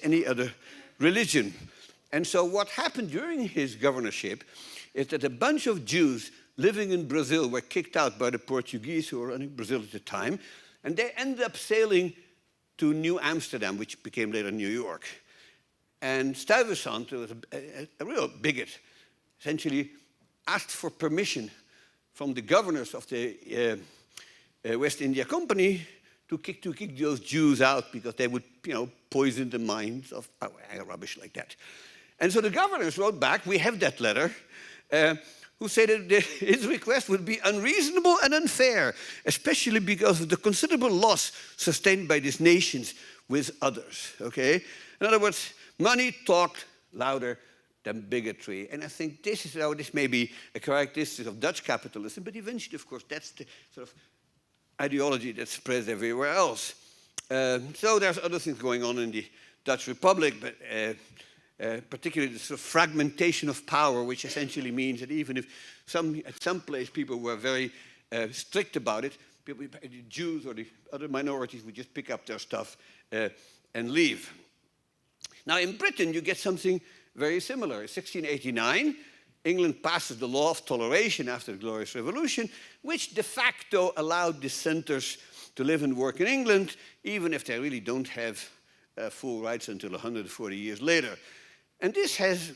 any other religion. And so what happened during his governorship is that a bunch of Jews living in Brazil were kicked out by the Portuguese who were running Brazil at the time, and they ended up sailing to New Amsterdam, which became later New York. And Stuyvesant, who was a real bigot, essentially asked for permission from the governors of the West India Company to kick those Jews out because they would, poison the minds of rubbish like that. And so the governors wrote back, we have that letter, who said that his request would be unreasonable and unfair, especially because of the considerable loss sustained by these nations with others, okay? In other words, money talked louder than bigotry. And I think this may be a characteristic of Dutch capitalism, but eventually, of course, that's the sort of ideology that spreads everywhere else. So there's other things going on in the Dutch Republic, but particularly the sort of fragmentation of power, which essentially means that even if at some place people were very strict about it, the Jews or the other minorities would just pick up their stuff and leave. Now in Britain you get something very similar. In 1689, England passes the law of toleration after the Glorious Revolution, which de facto allowed dissenters to live and work in England, even if they really don't have full rights until 140 years later. And this has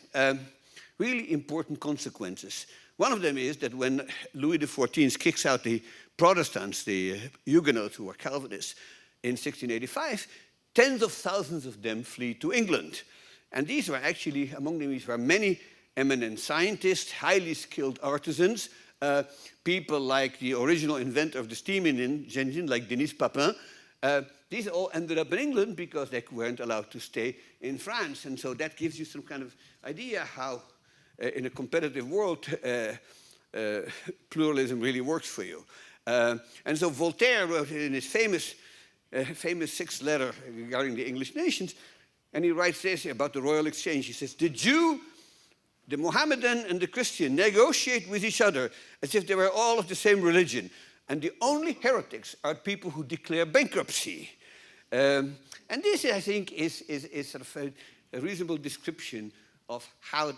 really important consequences. One of them is that when Louis XIV kicks out the Protestants, the Huguenots who were Calvinists, in 1685, tens of thousands of them flee to England. And these were actually, among them, were many eminent scientists, highly skilled artisans, people like the original inventor of the steam engine, like Denis Papin. These all ended up in England because they weren't allowed to stay in France. And so that gives you some kind of idea how, in a competitive world, pluralism really works for you. And so Voltaire wrote in his famous sixth letter regarding the English nations, and he writes this about the royal exchange. He says, the Jew, the Mohammedan, and the Christian negotiate with each other as if they were all of the same religion. And the only heretics are people who declare bankruptcy. And this, I think, is sort of a reasonable description of how,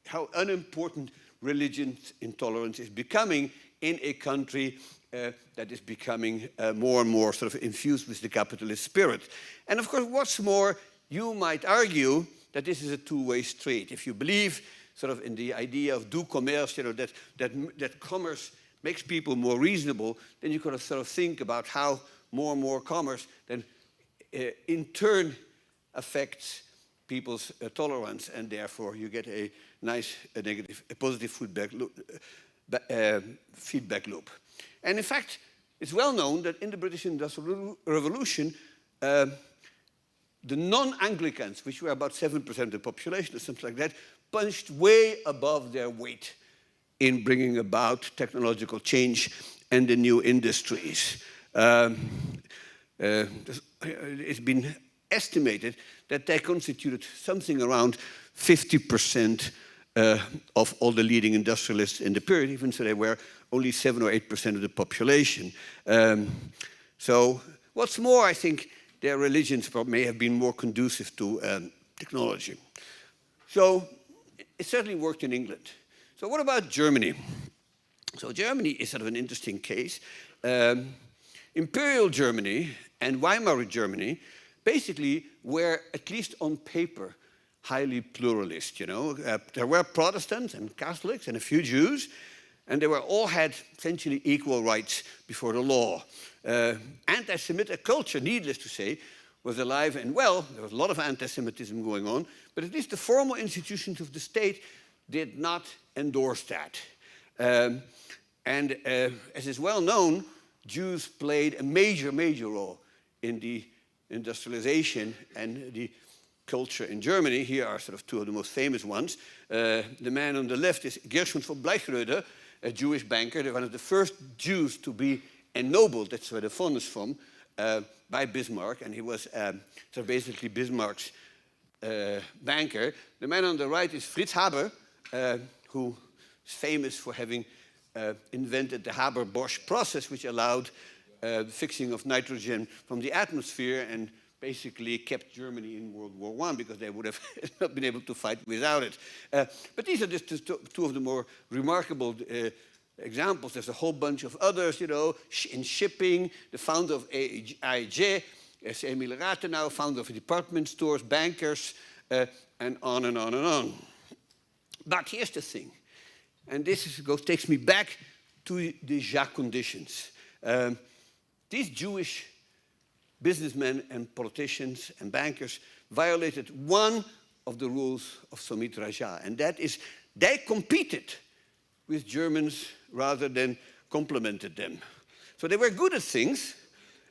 how unimportant religious intolerance is becoming in a country that is becoming more and more sort of infused with the capitalist spirit. And of course, what's more, you might argue that this is a two-way street. If you believe sort of in the idea of du commerce, that commerce makes people more reasonable, then you could sort of think about how more and more commerce then in turn affects people's tolerance, and therefore you get a nice, a positive feedback loop. And in fact, it's well known that in the British Industrial Revolution, the non-Anglicans, which were about 7% of the population or something like that, punched way above their weight in bringing about technological change and the new industries. It's been estimated that they constituted something around 50% of all the leading industrialists in the period, even so they were only 7 or 8% of the population. So what's more, I think their religions may have been more conducive to technology. So it certainly worked in England. So what about Germany? So Germany is sort of an interesting case. Imperial Germany and Weimar Germany basically were, at least on paper, highly pluralist. There were Protestants and Catholics and a few Jews, and they all had essentially equal rights before the law. Anti-Semitic culture, needless to say, was alive and well. There was a lot of anti-Semitism going on, but at least the formal institutions of the state did not endorse that. As is well known, Jews played a major, major role in the industrialization and the culture in Germany. Here are sort of two of the most famous ones. The man on the left is Gershon von Bleichroeder, a Jewish banker, one of the first Jews to be ennobled, that's where the font is from, by Bismarck, and he was so basically Bismarck's banker. The man on the right is Fritz Haber, who is famous for having invented the Haber-Bosch process, which allowed the fixing of nitrogen from the atmosphere and basically kept Germany in World War I, because they would have not been able to fight without it. But these are just two of the more remarkable examples. There's a whole bunch of others, you know, in shipping, the founder of AIG, Emil Rathenau, founder of department stores, bankers, and on and on and on. But here's the thing, and this takes me back to the Jacques conditions. These Jewish businessmen and politicians and bankers violated one of the rules of Somit Raja, and that is they competed with Germans rather than complemented them. So they were good at things,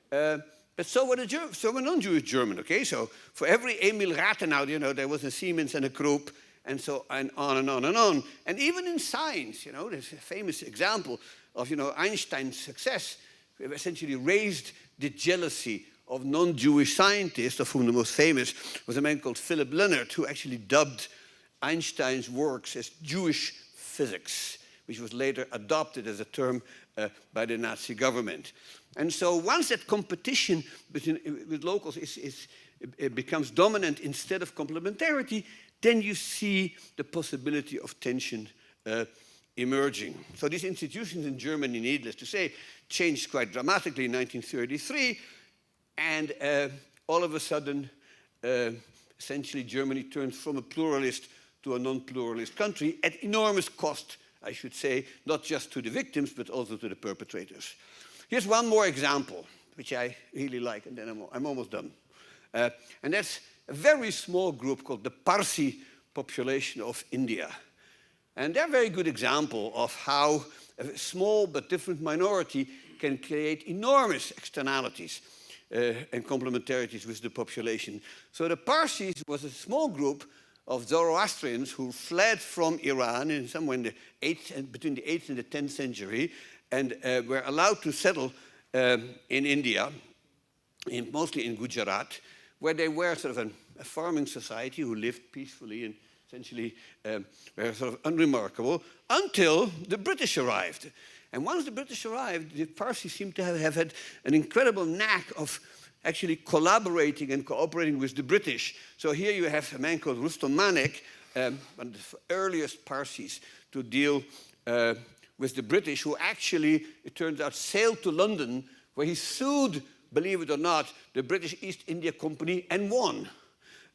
but so were non-Jewish German, okay? So for every Emil Rathenau, you know, there was a Siemens and a Krupp, and so on and on and on. And even in science, you know, there's a famous example of, you know, Einstein's success essentially raised the jealousy of non-Jewish scientists, of whom the most famous was a man called Philip Leonard, who actually dubbed Einstein's works as Jewish physics, which was later adopted as a term by the Nazi government. And so once that competition with locals it becomes dominant instead of complementarity, then you see the possibility of tension emerging. So these institutions in Germany, needless to say, changed quite dramatically in 1933, and all of a sudden, essentially Germany turned from a pluralist to a non-pluralist country at enormous cost, I should say, not just to the victims, but also to the perpetrators. Here's one more example, which I really like, and then I'm almost done. And that's a very small group called the Parsi population of India. And they're a very good example of how a small but different minority can create enormous externalities and complementarities with the population. So the Parsis was a small group of Zoroastrians who fled from Iran in somewhere in the between the 8th and the 10th century, and were allowed to settle in India, mostly in Gujarat, where they were sort of a farming society who lived peacefully and essentially were sort of unremarkable until the British arrived. And once the British arrived, the Parsis seemed to have had an incredible knack of actually collaborating and cooperating with the British. So here you have a man called Rustom Manek, one of the earliest Parsis to deal with the British, who actually, it turns out, sailed to London, where he sued, believe it or not, the British East India Company and won.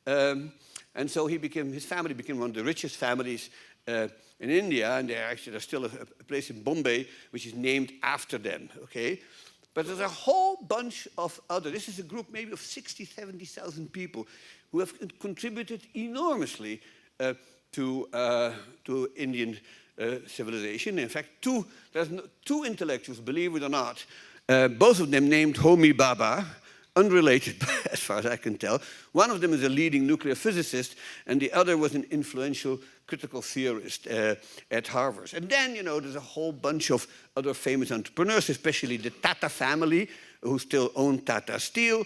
And so his family became one of the richest families in India, and there's still a place in Bombay which is named after them, okay? But there's a whole bunch of other, this is a group maybe of 60, 70,000 people who have contributed enormously to Indian civilization. In fact, there's two intellectuals, believe it or not, both of them named Homi Bhabha, unrelated as far as I can tell. One of them is a leading nuclear physicist, and the other was an influential critical theorist at Harvard. And then, you know, there's a whole bunch of other famous entrepreneurs, especially the Tata family, who still own Tata Steel,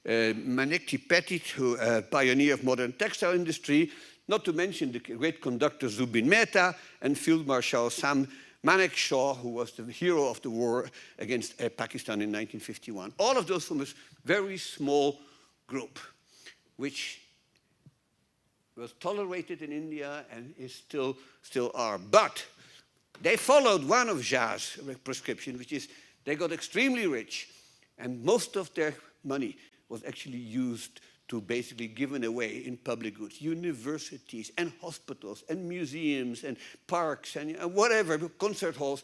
Manekji Petit, who pioneer of modern textile industry, not to mention the great conductor Zubin Mehta and Field Marshal Sam Manekshaw, who was the hero of the war against Pakistan in 1951. All of those from a very small group, which was tolerated in India and is still are. But they followed one of Jacques' prescriptions, which is they got extremely rich, and most of their money was actually used to basically given away in public goods, universities and hospitals and museums and parks and whatever, concert halls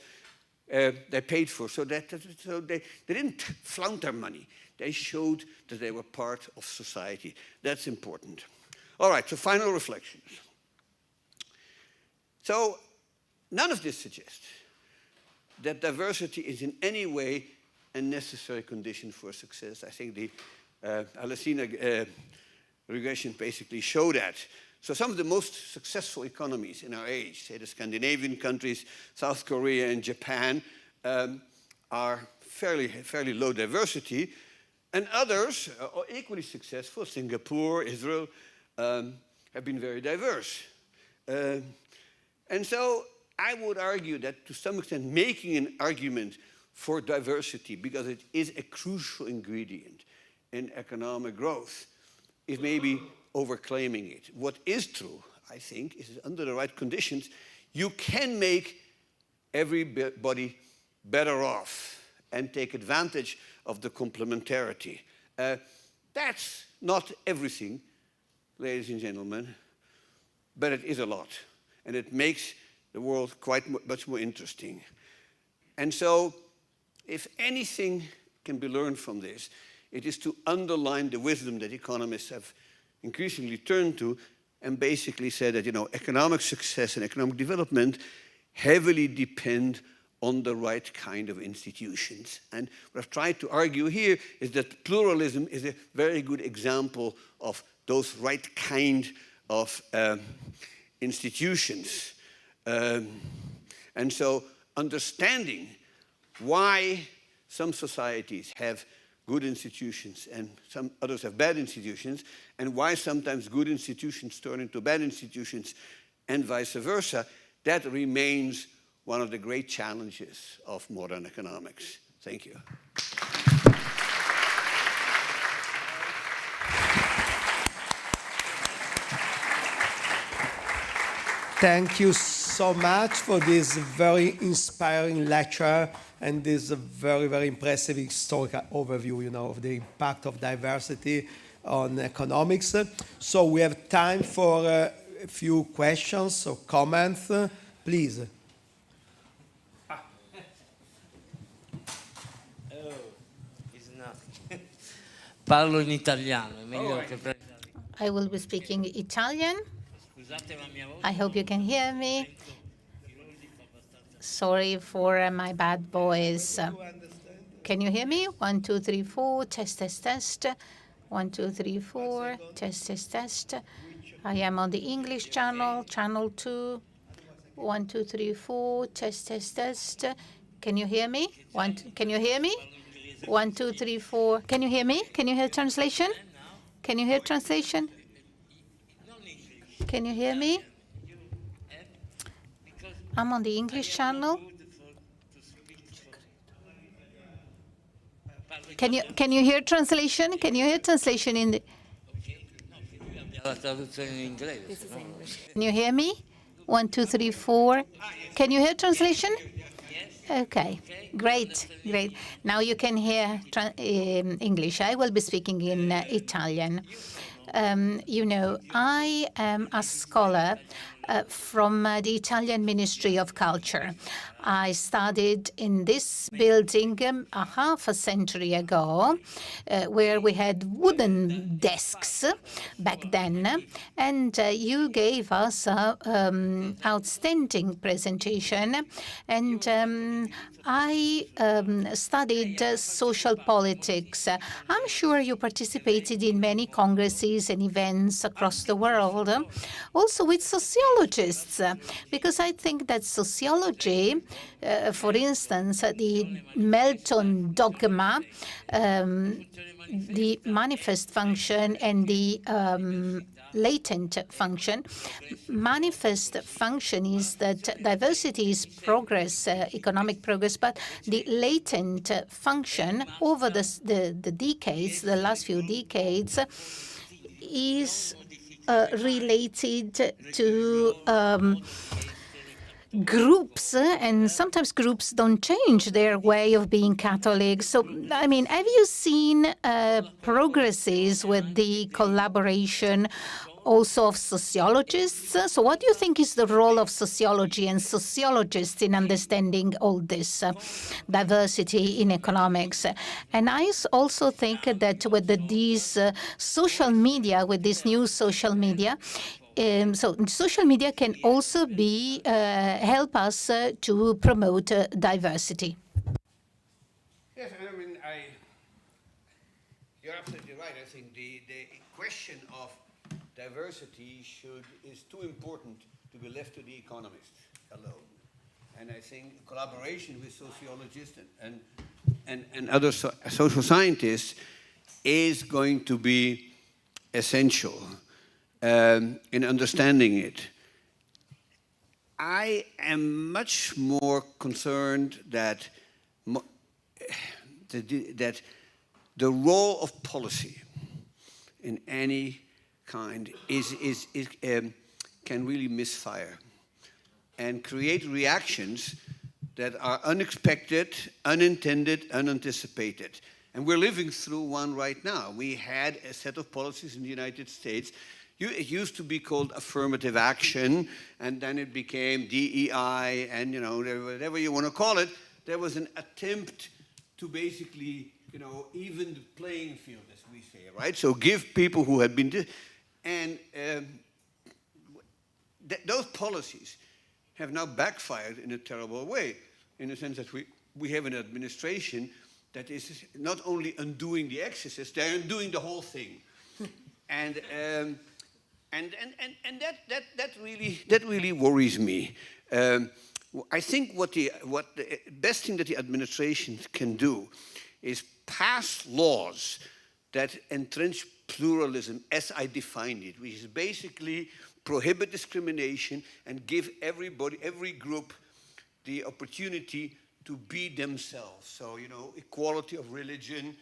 they paid for. So they didn't flaunt their money. They showed that they were part of society. That's important. All right, so final reflections. So none of this suggests that diversity is in any way a necessary condition for success. I think the Alesina regression basically showed that. So some of the most successful economies in our age, say the Scandinavian countries, South Korea and Japan, are fairly low diversity, and others are equally successful. Singapore, Israel, have been very diverse. And so I would argue that to some extent making an argument for diversity, because it is a crucial ingredient in economic growth, is maybe overclaiming it. What is true, I think, is that under the right conditions, you can make everybody better off and take advantage of the complementarity. That's not everything, ladies and gentlemen, but it is a lot. And it makes the world quite much more interesting. And so, if anything can be learned from this, it is to underline the wisdom that economists have increasingly turned to and basically said that, economic success and economic development heavily depend on the right kind of institutions. And what I've tried to argue here is that pluralism is a very good example of those right kind of institutions. And so understanding why some societies have good institutions and some others have bad institutions, and why sometimes good institutions turn into bad institutions and vice versa, that remains one of the great challenges of modern economics. Thank you. Thank you so much for this very inspiring lecture and this very, very impressive historical overview, of the impact of diversity on economics. So we have time for a few questions or comments. Please. Parlo in italiano, è meglio che I will be speaking Italian. I hope you can hear me. Sorry for my bad voice. Can you hear me? 1, 2, 3, 4. Test, test, test. 1, 2, 3, 4. Test, test, test. I am on the English channel, channel 2. 1, 2, 3, 4. Test, test, test. Can you hear me? Can you hear me? 1, 2, 3, 4. Can you hear me? Can you hear translation? Can you hear translation? Can you hear me? I'm on the English channel. Can you hear translation? Can you hear translation in the? Can you hear me? 1, 2, 3, 4. Can you hear translation? Okay, great, great. Now you can hear English. I will be speaking in Italian. I am a scholar from the Italian Ministry of Culture. I studied in this building a half a century ago, where we had wooden desks back then, and you gave us an outstanding presentation, and I studied social politics. I'm sure you participated in many congresses and events across the world, also with sociologists, because I think that sociology, for instance, the Melton dogma, the manifest function and the latent function. Manifest function is that diversity is progress, economic progress, but the latent function over the decades, the last few decades, is related to groups, and sometimes groups don't change their way of being Catholic. So, I mean, have you seen progresses with the collaboration also of sociologists? So what do you think is the role of sociology and sociologists in understanding all this diversity in economics? And I also think that with these social media, with this new social media, so social media can also be help us to promote diversity. Yes, I mean, you're absolutely right. I think the question of diversity is too important to be left to the economists alone. And I think collaboration with sociologists and and other social scientists is going to be essential in understanding it. I am much more concerned that the role of policy in any kind can really misfire and create reactions that are unexpected, unintended, unanticipated. And we're living through one right now. We had a set of policies in the United States. It used to be called affirmative action, and then it became DEI, and whatever you want to call it. There was an attempt to basically, even the playing field, as we say, right? So give people who had been, and those policies have now backfired in a terrible way, in the sense that we have an administration that is not only undoing the excesses, they're undoing the whole thing. And that really worries me. I think what the best thing that the administration can do is pass laws that entrench pluralism as I defined it, which is basically prohibit discrimination and give everybody, every group, the opportunity to be themselves. So, equality of religion,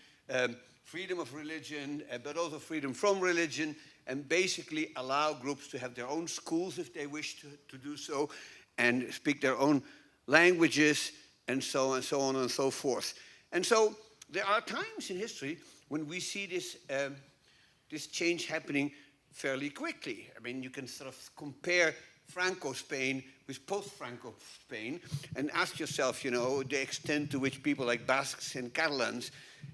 freedom of religion, but also freedom from religion, and basically allow groups to have their own schools if they wish to do so, and speak their own languages, and so on and so forth. And so there are times in history when we see this change happening fairly quickly. I mean, you can sort of compare Franco Spain with post-Franco Spain and ask yourself, the extent to which people like Basques and Catalans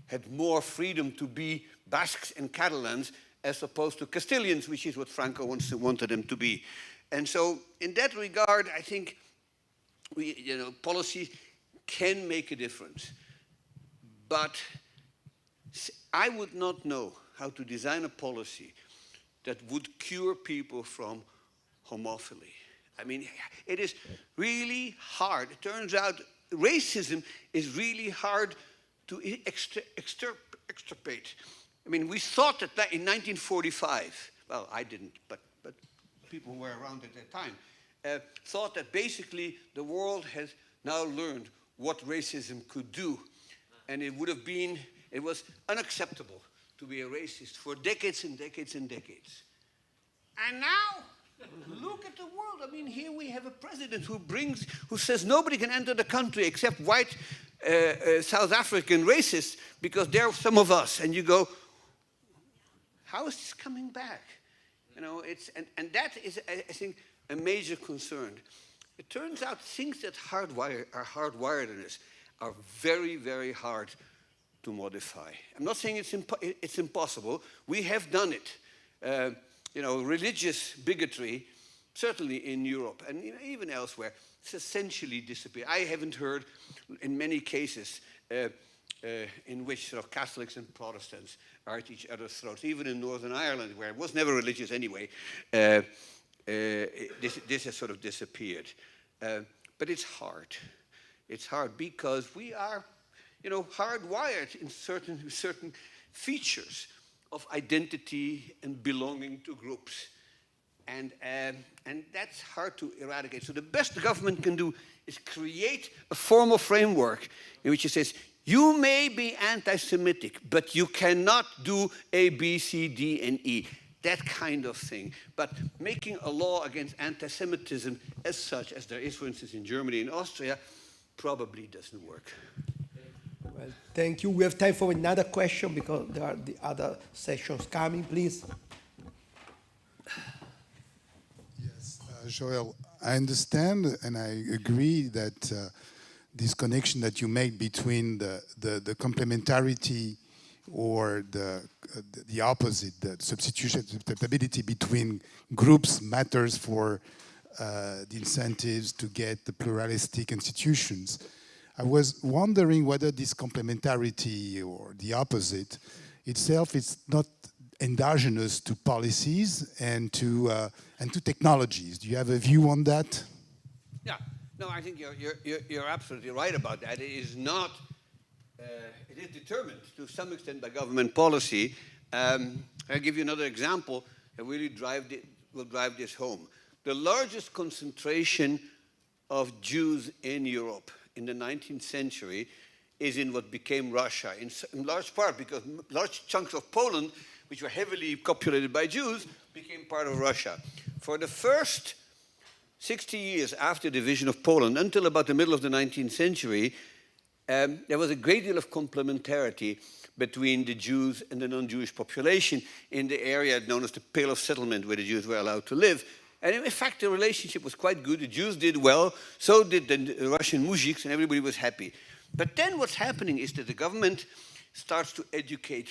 had more freedom to be Basques and Catalans as opposed to Castilians, which is what Franco wanted them to be. And so in that regard, I think policy can make a difference. But I would not know how to design a policy that would cure people from homophily. I mean, it is really hard. It turns out racism is really hard to extirpate. I mean, we thought that in 1945, well, I didn't, but people who were around at that time, thought that basically the world has now learned what racism could do. And it was unacceptable to be a racist for decades and decades and decades. And now, look at the world. I mean, here we have a president who says nobody can enter the country except white South African racists because they're some of us. And you go, how is this coming back? And that is, I think, a major concern. It turns out things that are hardwired in us are very, very hard to modify. I'm not saying it's impossible. We have done it. Religious bigotry, certainly in Europe and even elsewhere, it's essentially disappeared. I haven't heard, in many cases, in which sort of Catholics and Protestants are at each other's throats. Even in Northern Ireland, where it was never religious anyway, this has sort of disappeared. But it's hard. It's hard because we are, hardwired in certain features of identity and belonging to groups. And that's hard to eradicate. So the best the government can do is create a formal framework in which it says, you may be anti-Semitic, but you cannot do A, B, C, D, and E. That kind of thing. But making a law against anti-Semitism as such, as there is, for instance, in Germany and Austria, probably doesn't work. Well, thank you. We have time for another question because there are the other sessions coming, please. Yes, Joël, I understand and I agree that this connection that you make between the complementarity or the opposite, the substitutability between groups matters for the incentives to get the pluralistic institutions. I was wondering whether this complementarity or the opposite itself is not endogenous to policies and to technologies. Do you have a view on that? Yeah, no, I think you're absolutely right about that. It is not it is determined to some extent by government policy. I'll give you another example that really will drive this home. The largest concentration of Jews in Europe in the 19th century is in what became Russia, in large part because large chunks of Poland, which were heavily populated by Jews, became part of Russia. For the first 60 years after the division of Poland, until about the middle of the 19th century, there was a great deal of complementarity between the Jews and the non-Jewish population in the area known as the Pale of Settlement, where the Jews were allowed to live. And in fact, the relationship was quite good. The Jews did well, so did the Russian mujiks, and everybody was happy. But then what's happening is that the government starts to educate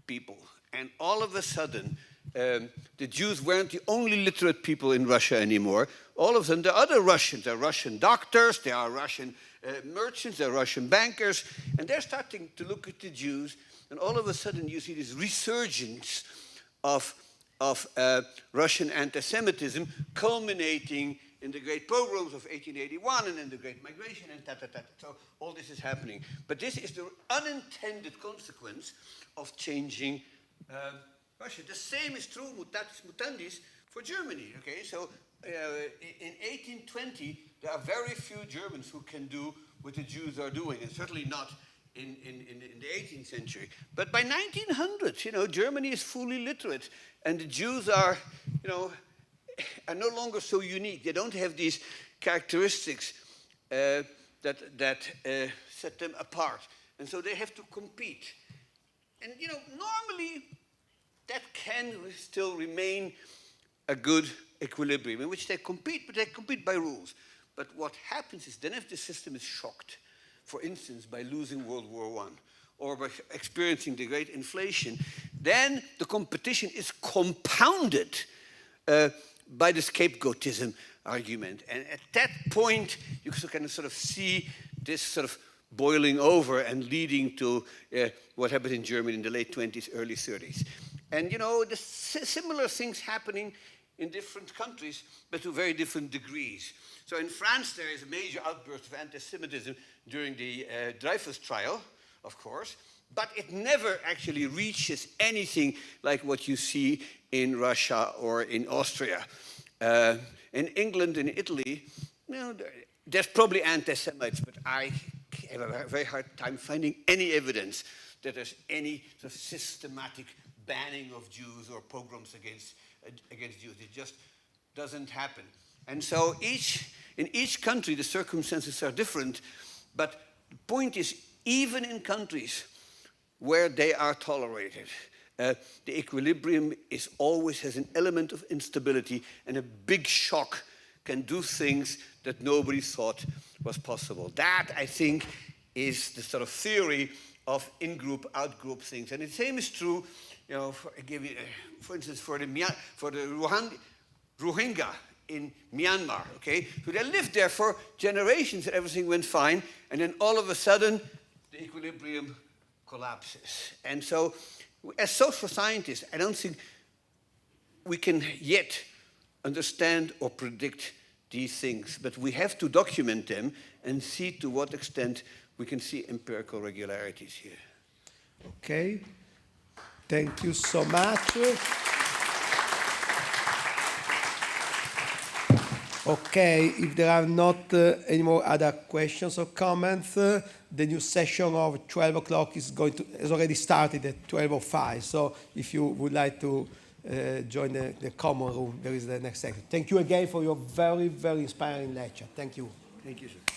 people. And all of a sudden, the Jews weren't the only literate people in Russia anymore. All of a sudden, there are other Russians. There are Russian doctors, there are Russian merchants, there are Russian bankers, and they're starting to look at the Jews, and all of a sudden you see this resurgence of Russian anti-Semitism culminating in the great pogroms of 1881 and in the Great Migration and So all this is happening. But this is the unintended consequence of changing Russia. The same is true, mutatis mutandis, for Germany. Okay, so in 1820, there are very few Germans who can do what the Jews are doing, and certainly not in the 18th century. But by 1900, you know, Germany is fully literate, and the Jews are, you know, are no longer so unique. They don't have these characteristics that set them apart, and so they have to compete. And you know, normally that can still remain a good equilibrium in which they compete, but they compete by rules. But what happens is then if the system is shocked, for instance, by losing World War I, or by experiencing the great inflation, then the competition is compounded by the scapegoatism argument. And at that point, you can sort of see this sort of boiling over and leading to what happened in Germany in the late 20s, early 30s. And you know, the similar things happening in different countries, but to very different degrees. So in France, there is a major outburst of anti-Semitism during the Dreyfus trial, of course, but it never actually reaches anything like what you see in Russia or in Austria. In England and Italy, you know, there's probably anti-Semites, but I have a very hard time finding any evidence that there's any sort of systematic banning of Jews or pogroms against Jews. It just doesn't happen. And so in each country, the circumstances are different, but the point is, even in countries where they are tolerated, the equilibrium always has an element of instability, and a big shock can do things that nobody thought was possible. That, I think, is the sort of theory of in-group, out-group things. And the same is true, you know, for instance, for the Rohingya in Myanmar, okay? So they lived there for generations and everything went fine, and then all of a sudden, the equilibrium collapses. And so, as social scientists, I don't think we can yet understand or predict these things, but we have to document them and see to what extent we can see empirical regularities here. Okay, thank you so much. Okay, if there are not any more other questions or comments, the new session of 12 o'clock has already started at 12:05. So if you would like to join the common room, there is the next section. Thank you again for your very, very inspiring lecture. Thank you. Thank you, sir.